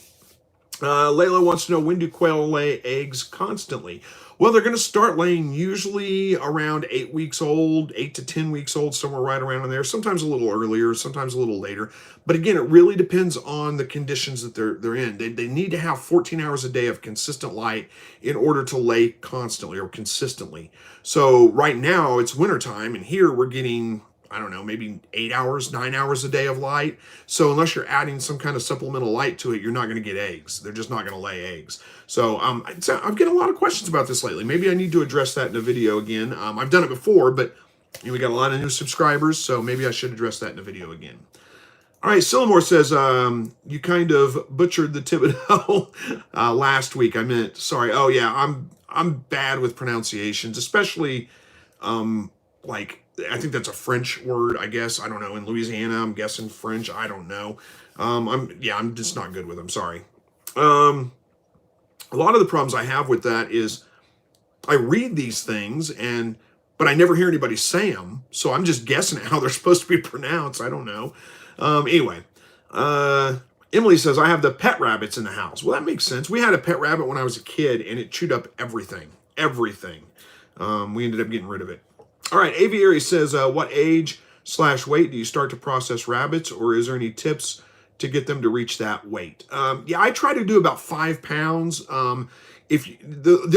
[SPEAKER 1] Layla wants to know, when do quail lay eggs constantly? Well, they're going to start laying usually around 8 weeks old, 8 to 10 weeks old, somewhere right around in there. Sometimes a little earlier, sometimes a little later. But again, it really depends on the conditions that they're in. They need to have 14 hours a day of consistent light in order to lay constantly or consistently. So right now it's wintertime, and here we're getting, I don't know, maybe 8 hours, 9 hours a day of light. So unless you're adding some kind of supplemental light to it, you're not going to get eggs. They're just not going to lay eggs. So I'm getting a lot of questions about this lately. Maybe I need to address that in a video again. I've done it before, but we got a lot of new subscribers, so maybe I should address that in a video again. All right, Sillamore says, you kind of butchered the Thibodeau last week. I meant, sorry. Oh yeah, I'm bad with pronunciations, especially I think that's a French word, I guess. I don't know. In Louisiana, I'm guessing French. I don't know. I'm just not good with them. Sorry. A lot of the problems I have with that is I read these things but I never hear anybody say them. So I'm just guessing how they're supposed to be pronounced. I don't know. Anyway, Emily says, I have the pet rabbits in the house. Well, that makes sense. We had a pet rabbit when I was a kid, and it chewed up everything. Everything. We ended up getting rid of it. All right, Aviary says, what age/weight do you start to process rabbits, or is there any tips to get them to reach that weight? I try to do about 5 pounds. The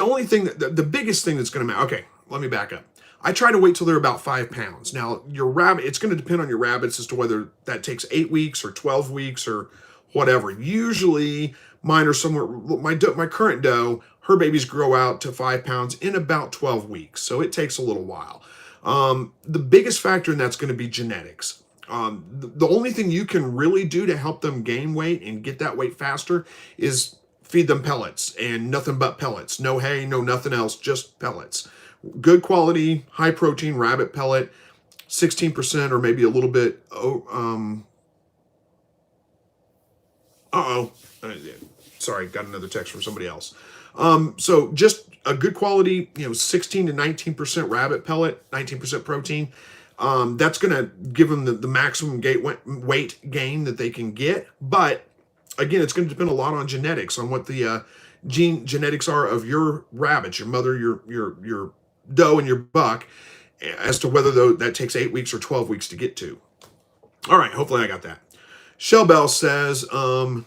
[SPEAKER 1] only thing, the biggest thing that's going to matter, okay, let me back up. I try to wait till they're about 5 pounds. Now, your rabbit, it's going to depend on your rabbits as to whether that takes 8 weeks or 12 weeks or whatever. Usually, mine are somewhere, my current doe, her babies grow out to 5 pounds in about 12 weeks. So it takes a little while. The biggest factor in that's going to be genetics. The only thing you can really do to help them gain weight and get that weight faster is feed them pellets, and nothing but pellets. No hay, no nothing else, just pellets. Good quality, high protein rabbit pellet, 16% or maybe a little bit. Sorry, got another text from somebody else. So just a good quality, 16 to 19% rabbit pellet, 19% protein. That's going to give them the maximum weight gain that they can get. But again, it's going to depend a lot on genetics, on what the genetics are of your rabbits, your mother, your doe, and your buck, as to whether that takes 8 weeks or 12 weeks to get to. All right, hopefully I got that. Shell Bell says, oh,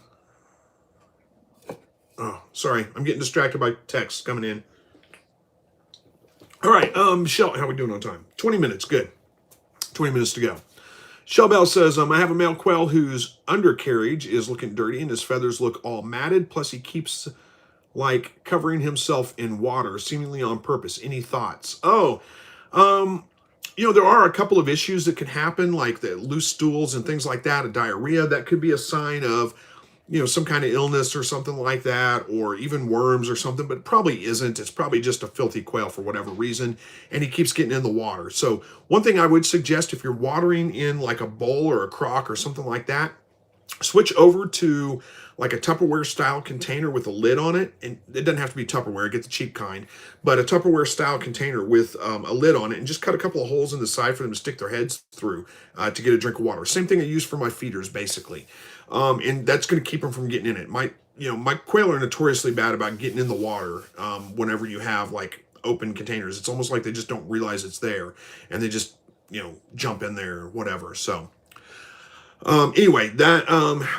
[SPEAKER 1] sorry, I'm getting distracted by texts coming in. All right, Shell, how are we doing on time? 20 minutes, good. 20 minutes to go. Shell Bell says, I have a male quail whose undercarriage is looking dirty and his feathers look all matted, plus he keeps covering himself in water, seemingly on purpose. Any thoughts? Oh, there are a couple of issues that can happen, like the loose stools and things like that, a diarrhea. That could be a sign of some kind of illness or something like that, or even worms or something, but probably isn't. It's probably just a filthy quail for whatever reason, and he keeps getting in the water. So one thing I would suggest, if you're watering in like a bowl or a crock or something like that, switch over to like a Tupperware style container with a lid on it. And it doesn't have to be Tupperware, get the cheap kind, but a Tupperware style container with a lid on it, and just cut a couple of holes in the side for them to stick their heads through to get a drink of water. Same thing I use for my feeders, basically. And that's going to keep them from getting in it. My quail are notoriously bad about getting in the water whenever you have like open containers. It's almost like they just don't realize it's there, and they just jump in there or whatever. So anyway, that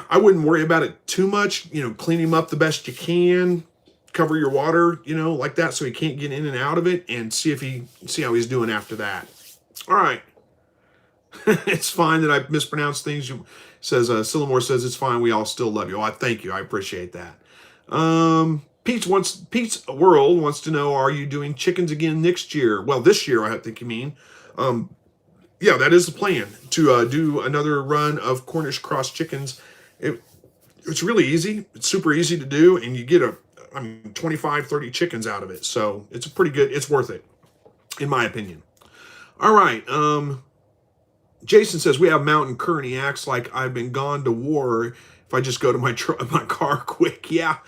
[SPEAKER 1] I wouldn't worry about it too much. Clean him up the best you can, cover your water, like that, so he can't get in and out of it, and see how he's doing after that. All right. It's fine that I mispronounced things. Says Sillamore says it's fine. We all still love you. Oh, I thank you. I appreciate that. Pete's World wants to know: are you doing chickens again next year? Well, this year, I think you mean. Yeah, that is the plan, to do another run of Cornish cross chickens. It's really easy. It's super easy to do, and you get 25, 30 chickens out of it. So it's worth it, in my opinion. All right. Jason says, we have mountain cur, and he acts like I've been gone to war if I just go to my car quick. Yeah.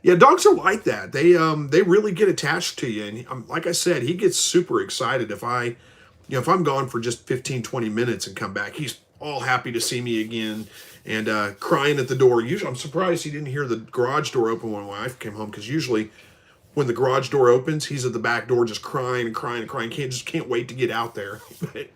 [SPEAKER 1] Dogs are like that. They really get attached to you. And like I said, he gets super excited if I'm gone for just 15, 20 minutes and come back. He's all happy to see me again and crying at the door. Usually, I'm surprised he didn't hear the garage door open when my wife came home, because usually when the garage door opens, he's at the back door just crying and crying and crying. Can't wait to get out there. But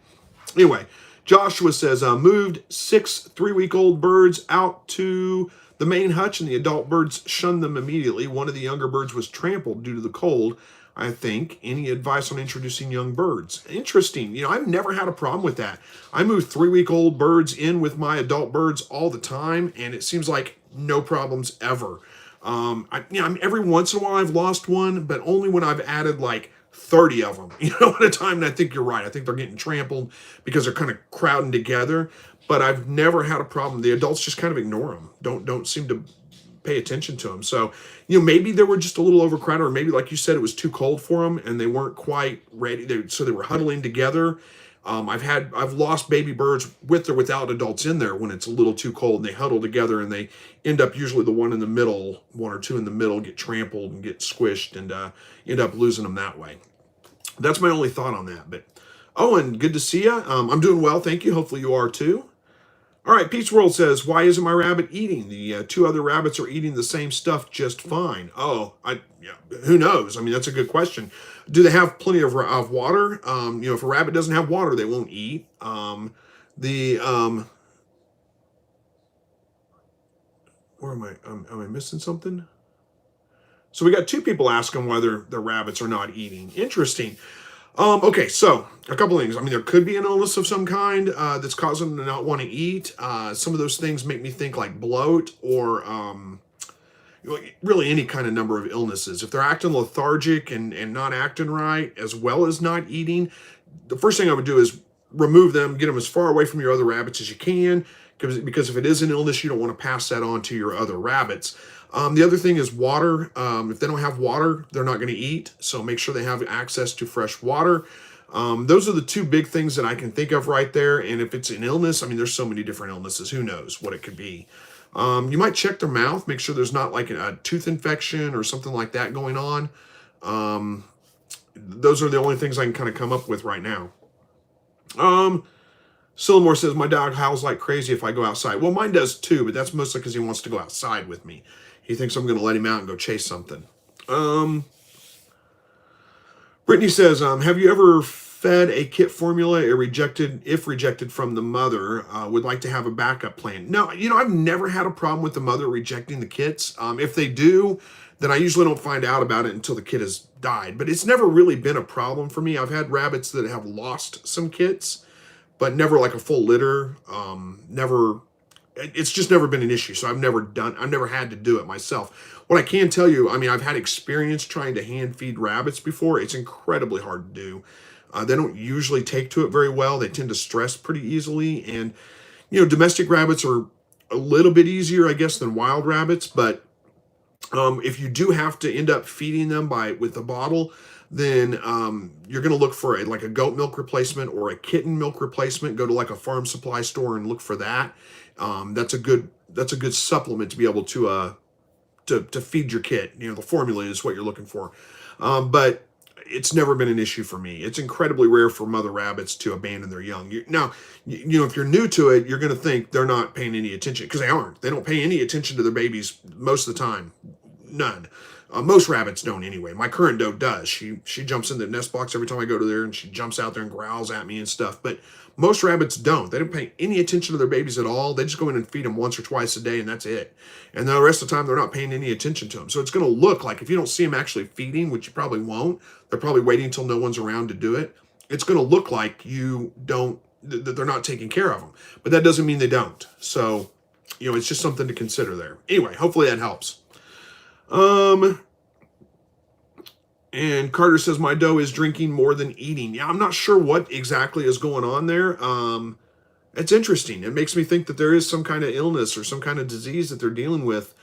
[SPEAKER 1] anyway, Joshua says, moved 6 3-week-old birds out to the main hutch, and the adult birds shunned them immediately. One of the younger birds was trampled due to the cold, I think. Any advice on introducing young birds? Interesting. I've never had a problem with that. I move 3-week-old birds in with my adult birds all the time, and it seems like no problems ever. Every once in a while I've lost one, but only when I've added like 30 of them, at a time. And I think you're right. I think they're getting trampled because they're kind of crowding together, but I've never had a problem. The adults just kind of ignore them. Don't seem to pay attention to them. So, maybe they were just a little overcrowded, or maybe, like you said, it was too cold for them and they weren't quite ready. So they were huddling together. I've lost baby birds with or without adults in there when it's a little too cold, and they huddle together, and they end up, usually the one or two in the middle, get trampled and get squished, and end up losing them that way. That's my only thought on that. But Owen, good to see you. I'm doing well, thank you. Hopefully you are too. All right, Pete's World says, why isn't my rabbit eating? The 2 other rabbits are eating the same stuff just fine. Who knows? That's a good question. Do they have plenty of water? If a rabbit doesn't have water, they won't eat. Where am I? Am I missing something? So we got 2 people asking why their rabbits are not eating. Interesting. Okay, so a couple things. There could be an illness of some kind that's causing them to not want to eat. Some of those things make me think like bloat, or really any kind of number of illnesses. If they're acting lethargic and not acting right, as well as not eating, the first thing I would do is remove them, get them as far away from your other rabbits as you can, because if it is an illness, you don't want to pass that on to your other rabbits. The other thing is water. If they don't have water, they're not going to eat. So make sure they have access to fresh water. Those are the 2 big things that I can think of right there. And if it's an illness, there's so many different illnesses. Who knows what it could be? You might check their mouth, make sure there's not like a tooth infection or something like that going on. Those are the only things I can kind of come up with right now. Sillamore says, my dog howls like crazy if I go outside. Well, mine does too, but that's mostly because he wants to go outside with me. He thinks I'm going to let him out and go chase something. Brittany says, have you ever fed a kit formula if rejected from the mother? Would like to have a backup plan. No, I've never had a problem with the mother rejecting the kits. If they do, then I usually don't find out about it until the kit has died. But it's never really been a problem for me. I've had rabbits that have lost some kits, but never like a full litter. It's just never been an issue. So I've never had to do it myself. What I can tell you, I've had experience trying to hand feed rabbits before. It's incredibly hard to do. They don't usually take to it very well. They tend to stress pretty easily. And, domestic rabbits are a little bit easier, I guess, than wild rabbits, but if you do have to end up feeding them with a bottle, then you're going to look for like a goat milk replacement or a kitten milk replacement. Go to like a farm supply store and look for that. That's a good supplement to be able to feed your kit. The formula is what you're looking for, but it's never been an issue for me. It's incredibly rare for mother rabbits to abandon their young. Now, if you're new to it, you're going to think they're not paying any attention, because they aren't. They don't pay any attention to their babies most of the time. None. Most rabbits don't anyway. My current doe does. She jumps in the nest box every time I go to there, and she jumps out there and growls at me and stuff. But most rabbits don't. They don't pay any attention to their babies at all. They just go in and feed them once or twice a day, and that's it. And the rest of the time, they're not paying any attention to them. So it's going to look like, if you don't see them actually feeding, which you probably won't, they're probably waiting until no one's around to do it. It's going to look like that they're not taking care of them. But that doesn't mean they don't. So, it's just something to consider there. Anyway, hopefully that helps. And Carter says, my doe is drinking more than eating. Yeah, I'm not sure what exactly is going on there. It's interesting. It makes me think that there is some kind of illness or some kind of disease that they're dealing with.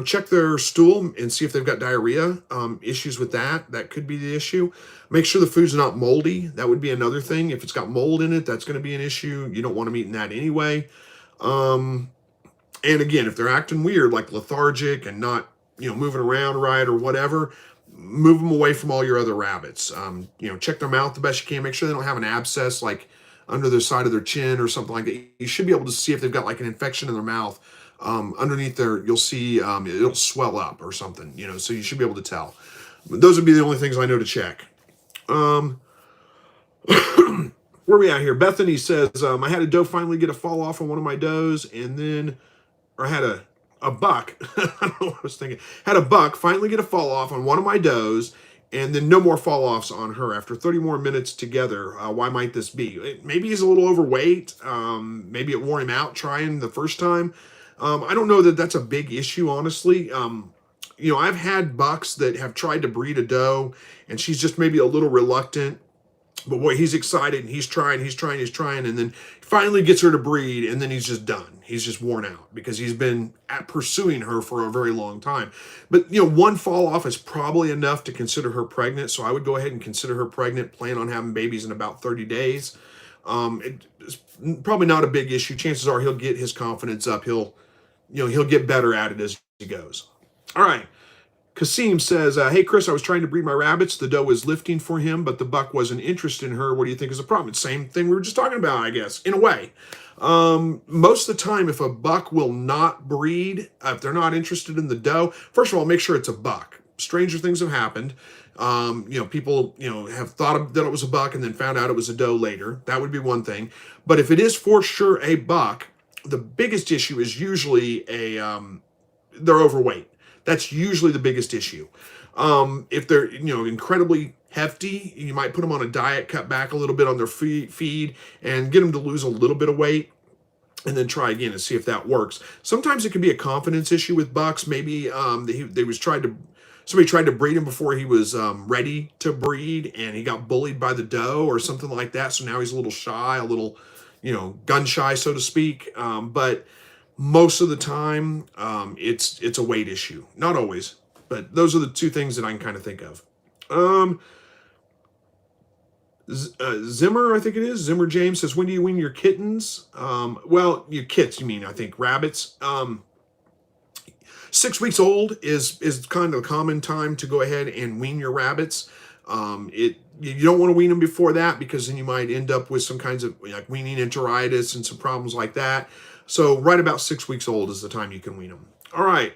[SPEAKER 1] Check their stool and see if they've got diarrhea, issues with that. That could be the issue. Make sure the food's not moldy. That would be another thing. If it's got mold in it, that's going to be an issue. You don't want them eating that anyway. And again, if they're acting weird, like lethargic and not, moving around right or whatever, move them away from all your other rabbits. Check their mouth the best you can. Make sure they don't have an abscess like under the side of their chin or something like that. You should be able to see if they've got like an infection in their mouth. Underneath there, you'll see it'll swell up or something, so you should be able to tell. Those would be the only things I know to check. Where are we at here? Bethany says, I had a doe finally get a fall off on one of my does, or I had a buck. I don't know what I was thinking. Had a buck finally get a fall off on one of my does, and then no more fall offs on her after 30 more minutes together. Why might this be? Maybe he's a little overweight. Maybe it wore him out trying the first time. I don't know that that's a big issue, honestly. I've had bucks that have tried to breed a doe, and she's just maybe a little reluctant. But boy, he's excited, and he's trying, and then finally gets her to breed, and then he's just done. He's just worn out because he's been pursuing her for a very long time. But, one fall off is probably enough to consider her pregnant, so I would go ahead and consider her pregnant, plan on having babies in about 30 days. It's probably not a big issue. Chances are he'll get his confidence up. He'll get better at it as he goes. All right. Kasim says, hey, Chris, I was trying to breed my rabbits. The doe was lifting for him, but the buck wasn't interested in her. What do you think is the problem? It's the same thing we were just talking about, I guess, in a way. Most of the time, if a buck will not breed, if they're not interested in the doe, first of all, make sure it's a buck. Stranger things have happened. People, have thought that it was a buck and then found out it was a doe later. That would be one thing. But if it is for sure a buck, the biggest issue is usually they're overweight. That's usually the biggest issue. If they're, incredibly hefty, you might put them on a diet, cut back a little bit on their feed, and get them to lose a little bit of weight, and then try again and see if that works. Sometimes it can be a confidence issue with bucks. Maybe somebody tried to breed him before he was ready to breed, and he got bullied by the doe or something like that. So now he's a little shy, a little, gun shy, so to speak. But most of the time, it's a weight issue. Not always, but those are the two things that I can kind of think of. Zimmer, I think it is. Zimmer James says, when do you wean your kittens? Well, your kits, you mean, I think, rabbits. 6 weeks old is kind of a common time to go ahead and wean your rabbits. You don't want to wean them before that, because then you might end up with some kinds of like weaning enteritis and some problems like that. So right about 6 weeks old is the time you can wean them. All right.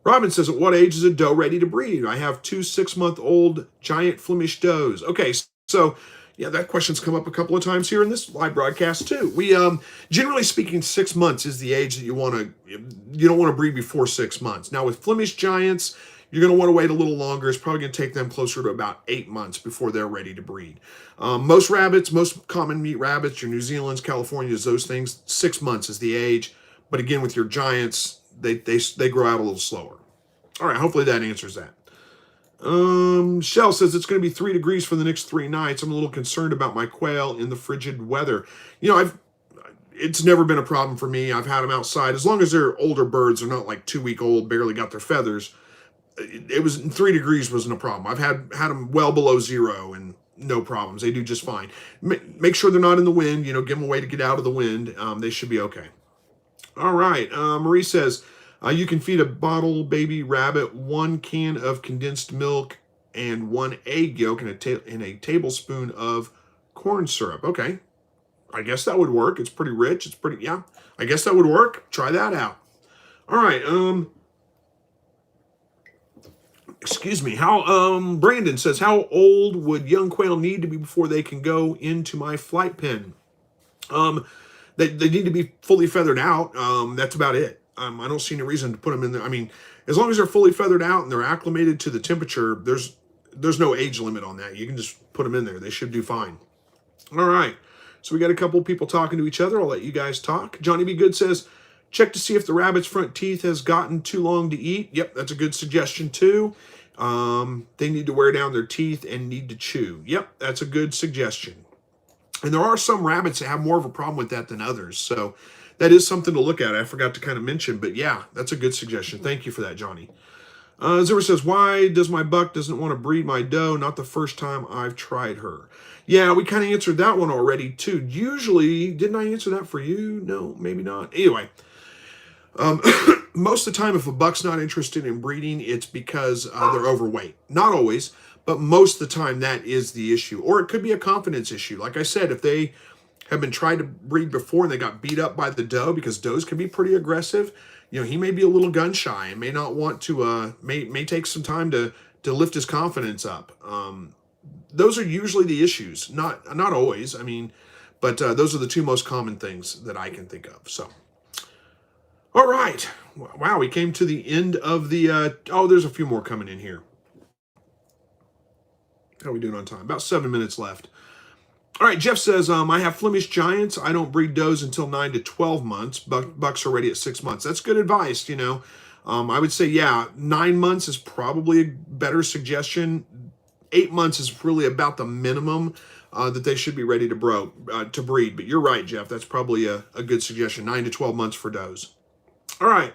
[SPEAKER 1] Robin says, at what age is a doe ready to breed? I have 2 6-month-old giant Flemish does. Okay, so yeah, that question's come up a couple of times here in this live broadcast too. We generally speaking, 6 months is the age that you don't want to breed before 6 months. Now with Flemish giants, you're going to want to wait a little longer. It's probably going to take them closer to about 8 months before they're ready to breed. Most rabbits, most common meat rabbits, your New Zealands, Californias, those things, 6 months is the age. But again, with your giants, they grow out a little slower. All right, hopefully that answers that. Shell says it's going to be 3 degrees for the next 3 nights. I'm a little concerned about my quail in the frigid weather. it's never been a problem for me. I've had them outside. As long as they're older birds, they're not like 2-week old, barely got their feathers. It was 3 degrees wasn't a problem. I've had them well below 0 and no problems. They do just fine. Make sure they're not in the wind. Give them a way to get out of the wind. They should be okay. All right. Marie says, you can feed a bottle baby rabbit 1 can of condensed milk and 1 egg yolk in a tablespoon of corn syrup. Okay. I guess that would work. It's pretty rich. It's pretty, yeah. I guess that would work. Try that out. All right. Excuse me. Brandon says, how old would young quail need to be before they can go into my flight pen? They need to be fully feathered out. That's about it. I don't see any reason to put them in there. I mean, as long as they're fully feathered out and they're acclimated to the temperature, there's no age limit on that. You can just put them in there. They should do fine. All right. So we got a couple people talking to each other. I'll let you guys talk. Johnny B. Good says, check to see if the rabbit's front teeth has gotten too long to eat. Yep, that's a good suggestion too. They need to wear down their teeth and need to chew. Yep, that's a good suggestion. And there are some rabbits that have more of a problem with that than others. So that is something to look at. I forgot to kind of mention, but yeah, that's a good suggestion. Thank you for that, Johnny. Zimmer says, why does my buck doesn't want to breed my doe? Not the first time I've tried her. Yeah, we kind of answered that one already too. Usually, didn't I answer that for you? No, maybe not. Anyway, most of the time, if a buck's not interested in breeding, it's because they're overweight. Not always, but most of the time that is the issue. Or it could be a confidence issue. Like I said, if they have been trying to breed before and they got beat up by the doe, because does can be pretty aggressive, he may be a little gun shy and may not want to, may take some time to lift his confidence up. Those are usually the issues, not always. I mean, but those are the 2 most common things that I can think of. So, all right. Wow, we came to the end of the, there's a few more coming in here. How are we doing on time? About 7 minutes left. All right, Jeff says, I have Flemish Giants. I don't breed does until 9 to 12 months. Bucks are ready at 6 months. That's good advice, I would say, yeah, 9 months is probably a better suggestion. 8 months is really about the minimum that they should be ready to breed. But you're right, Jeff. That's probably a good suggestion. 9 to 12 months for does. All right.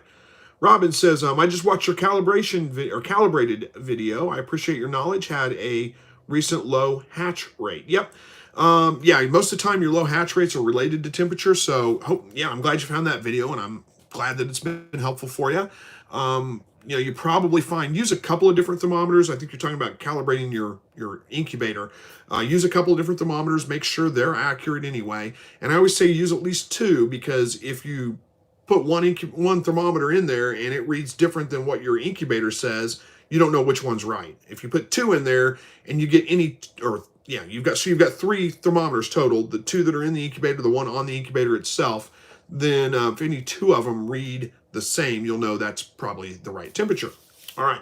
[SPEAKER 1] Robin says, I just watched your calibrated video. I appreciate your knowledge. Had a recent low hatch rate. Yep. Yeah, most of the time your low hatch rates are related to temperature. So, I'm glad you found that video, and I'm glad that it's been helpful for you. You probably use a couple of different thermometers. I think you're talking about calibrating your incubator. Use a couple of different thermometers. Make sure they're accurate anyway. And I always say use at least 2, because if you put one thermometer in there and it reads different than what your incubator says, you don't know which one's right. If you put 2 in there and you get you've got 3 thermometers total, the 2 that are in the incubator, the one on the incubator itself, then if any 2 of them read the same, you'll know that's probably the right temperature. All right.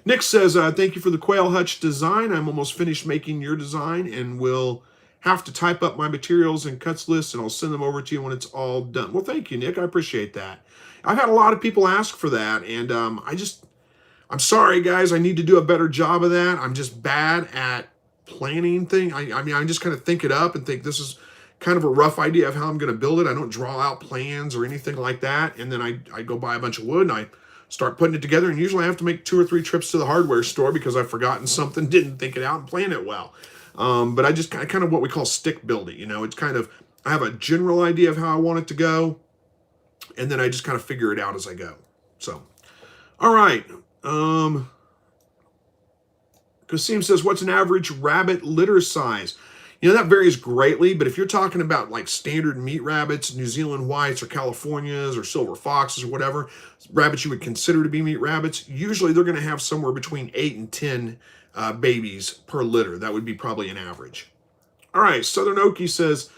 [SPEAKER 1] Nick says, thank you for the quail hutch design. I'm almost finished making your design and will have to type up my materials and cuts lists, and I'll send them over to you when it's all done. Well, thank you, Nick. I appreciate that. I've had a lot of people ask for that, and I'm sorry, guys. I need to do a better job of that. I'm just bad at planning things. I just kind of think it up and think this is kind of a rough idea of how I'm going to build it. I don't draw out plans or anything like that. And then I go buy a bunch of wood and I start putting it together. And usually I have to make 2 or 3 trips to the hardware store because I've forgotten something, didn't think it out and plan it well. But I just kind of what we call stick build it. It's kind of, I have a general idea of how I want it to go. And then I just kind of figure it out as I go. So, all right. Kasim says, what's an average rabbit litter size? That varies greatly, but if you're talking about like standard meat rabbits, New Zealand whites or Californias or silver foxes or whatever, rabbits you would consider to be meat rabbits, usually they're going to have somewhere between 8 and 10 babies per litter. That would be probably an average. All right, Southern Okie says,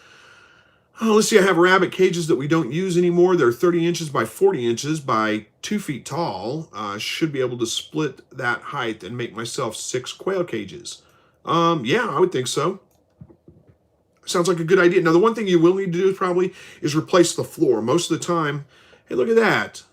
[SPEAKER 1] let's see, I have rabbit cages that we don't use anymore. They're 30 inches by 40 inches by 2 feet tall. Should be able to split that height and make myself 6 quail cages. Yeah, I would think so. Sounds like a good idea. Now, the one thing you will need to do probably is replace the floor. Most of the time, hey, look at that.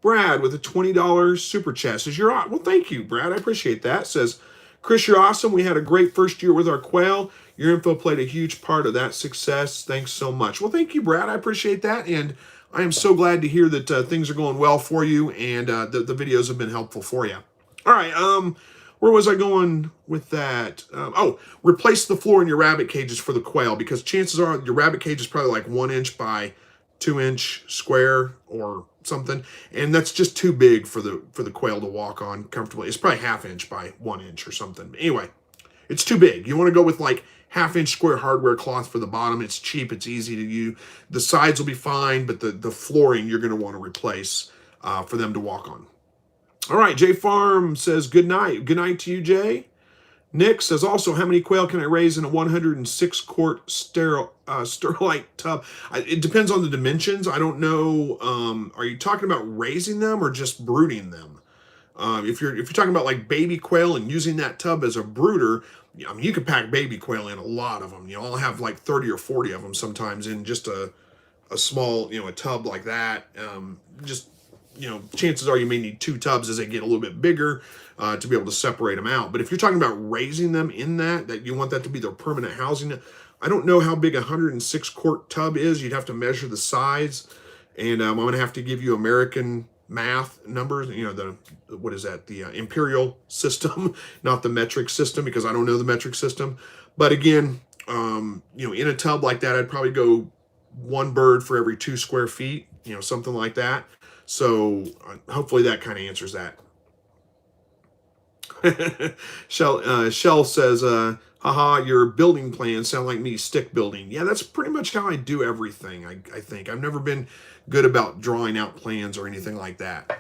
[SPEAKER 1] Brad with a $20 super chat says, well, thank you, Brad. I appreciate that. Says, Chris, you're awesome. We had a great first year with our quail. Your info played a huge part of that success. Thanks so much. Well, thank you, Brad. I appreciate that. And I am so glad to hear that things are going well for you and the videos have been helpful for you. All right. Where was I going with that? Replace the floor in your rabbit cages for the quail, because chances are your rabbit cage is probably like 1 inch by 2 inch square or something, and that's just too big for the quail to walk on comfortably. It's probably 1/2 inch by 1 inch or something. Anyway, it's too big. You want to go with like 1/2 inch square hardware cloth for the bottom. It's cheap. It's easy to use. The sides will be fine, but the flooring you're going to want to replace for them to walk on. All right, Jay Farm says good night. Good night to you, Jay. Nick says also, how many quail can I raise in a 106 quart sterilite tub? It depends on the dimensions. I don't know. Are you talking about raising them or just brooding them? If you're talking about like baby quail and using that tub as a brooder, I mean, you could pack baby quail in a lot of them. I'll have like 30 or 40 of them sometimes in just a small, a tub like that. Chances are you may need 2 tubs as they get a little bit bigger to be able to separate them out. But if you're talking about raising them in that you want that to be their permanent housing, I don't know how big a 106 quart tub is. You'd have to measure the size, and I'm going to have to give you American math numbers. What is that? The imperial system, not the metric system, because I don't know the metric system. But again, in a tub like that, I'd probably go 1 bird for every 2 square feet, something like that. So hopefully that kind of answers that. Shell says, haha, your building plans sound like me stick building. Yeah, that's pretty much how I do everything, I think. I've never been good about drawing out plans or anything like that.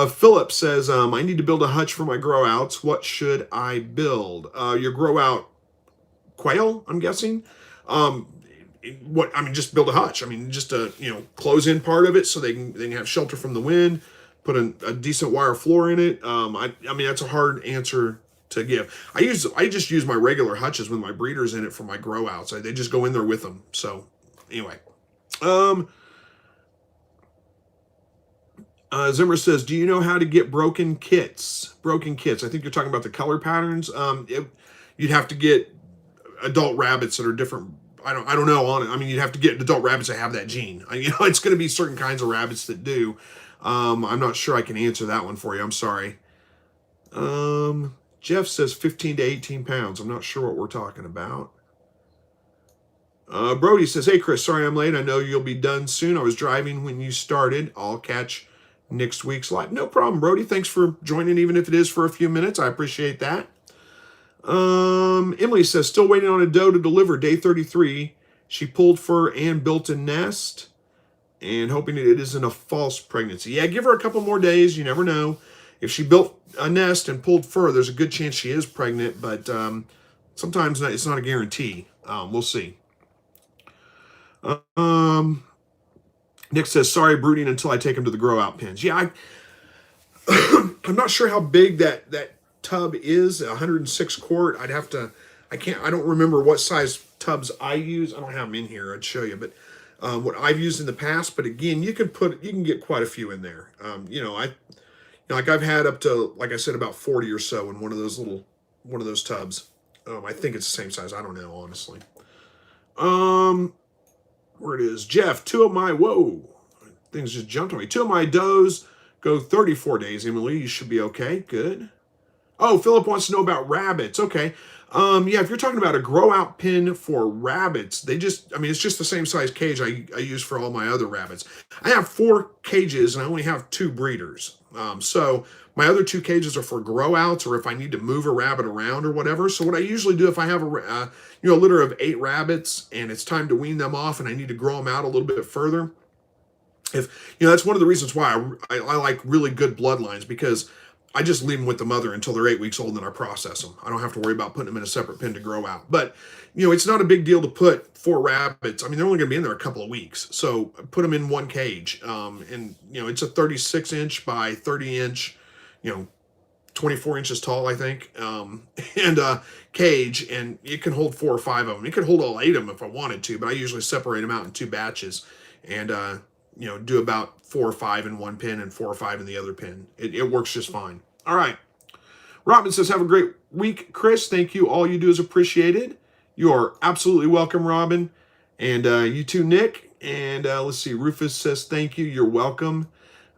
[SPEAKER 1] Philip says, I need to build a hutch for my grow outs. What should I build? Your grow out quail, I'm guessing. Just build a hutch. Just a close in part of it so they can have shelter from the wind. Put a decent wire floor in it. That's a hard answer to give. I just use my regular hutches with my breeders in it for my grow outs. They just go in there with them. So anyway, Zimmer says, do you know how to get broken kits? Broken kits. I think you're talking about the color patterns. You'd have to get adult rabbits that are different. I don't know on it. You'd have to get adult rabbits that have that gene. It's going to be certain kinds of rabbits that do. I'm not sure I can answer that one for you. I'm sorry. Jeff says 15 to 18 pounds. I'm not sure what we're talking about. Brody says, hey, Chris, sorry I'm late. I know you'll be done soon. I was driving when you started. I'll catch next week's live. No problem, Brody. Thanks for joining, even if it is for a few minutes. I appreciate that. Emily says, still waiting on a doe to deliver, day 33. She pulled fur and built a nest, and hoping it isn't a false pregnancy. Yeah, give her a couple more days. You never know. If she built a nest and pulled fur, there's a good chance she is pregnant, but sometimes it's not a guarantee. We'll see. Nick says, sorry, brooding until I take him to the grow out pens. Yeah, I'm not sure how big that tub is, 106 quart. I don't remember what size tubs I use. I don't have them in here. I'd show you, but what I've used in the past. But again, you can get quite a few in there. I've had up to, like I said, about 40 or so in one of those tubs. I think it's the same size. I don't know, honestly. Where it is, Jeff, things just jumped on me. 2 of my does go 34 days. Emily, you should be okay. Good. Oh, Philip wants to know about rabbits. Okay. If you're talking about a grow out pen for rabbits, it's just the same size cage I use for all my other rabbits. I have 4 cages and I only have 2 breeders. So my other 2 cages are for grow outs or if I need to move a rabbit around or whatever. So what I usually do if I have a litter of 8 rabbits and it's time to wean them off and I need to grow them out a little bit further, that's one of the reasons why I like really good bloodlines, because I just leave them with the mother until they're 8 weeks old and then I process them. I don't have to worry about putting them in a separate pen to grow out. But, it's not a big deal to put 4 rabbits. They're only going to be in there a couple of weeks. So put them in one cage. It's a 36 inch by 30 inch, 24 inches tall, I think, cage. And it can hold 4 or 5 of them. It could hold all 8 of them if I wanted to, but I usually separate them out in 2 batches and, do about 4 or 5 in one pen and 4 or 5 in the other pen. It works just fine. All right. Robin says, have a great week, Chris. Thank you. All you do is appreciated. You are absolutely welcome, Robin. And you too, Nick. And let's see, Rufus says, thank you. You're welcome.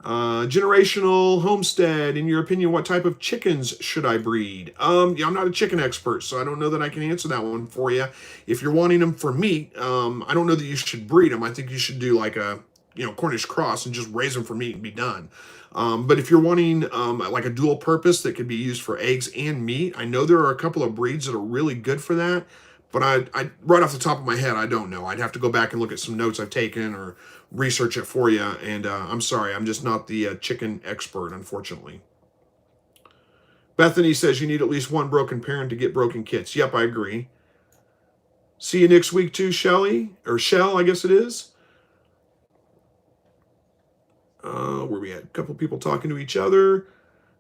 [SPEAKER 1] Generational homestead. In your opinion, what type of chickens should I breed? Yeah, I'm not a chicken expert, so I don't know that I can answer that one for you. If you're wanting them for meat, I don't know that you should breed them. I think you should do like a Cornish cross and just raise them for meat and be done. But if you're wanting like a dual purpose that could be used for eggs and meat, I know there are a couple of breeds that are really good for that. But I right off the top of my head, I don't know. I'd have to go back and look at some notes I've taken or research it for you. And I'm sorry, I'm just not the chicken expert, unfortunately. Bethany says you need at least one broken parent to get broken kits. Yep, I agree. See you next week too, Shelly, or Shell, I guess it is. Where we had a couple people talking to each other.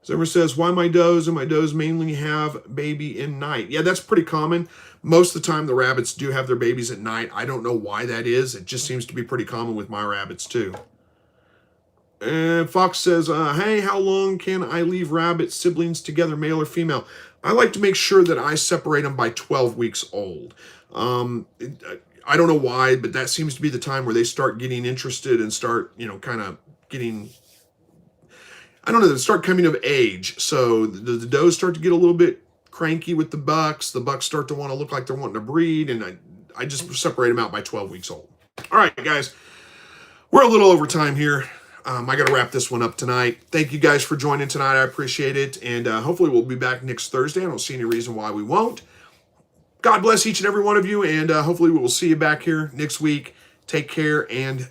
[SPEAKER 1] Someone says, why my does? And my does mainly have baby in night. Yeah, that's pretty common. Most of the time, the rabbits do have their babies at night. I don't know why that is. It just seems to be pretty common with my rabbits, too. And Fox says, hey, how long can I leave rabbit siblings together, male or female? I like to make sure that I separate them by 12 weeks old. I don't know why, but that seems to be the time where they start getting interested and start, kind of getting... I don't know, they start coming of age. So the does start to get a little bit cranky with the bucks. The bucks start to want to look like they're wanting to breed. And I just separate them out by 12 weeks old. All right, guys. We're a little over time here. I got to wrap this one up tonight. Thank you guys for joining tonight. I appreciate it. And hopefully we'll be back next Thursday. I don't see any reason why we won't. God bless each and every one of you. And hopefully we will see you back here next week. Take care and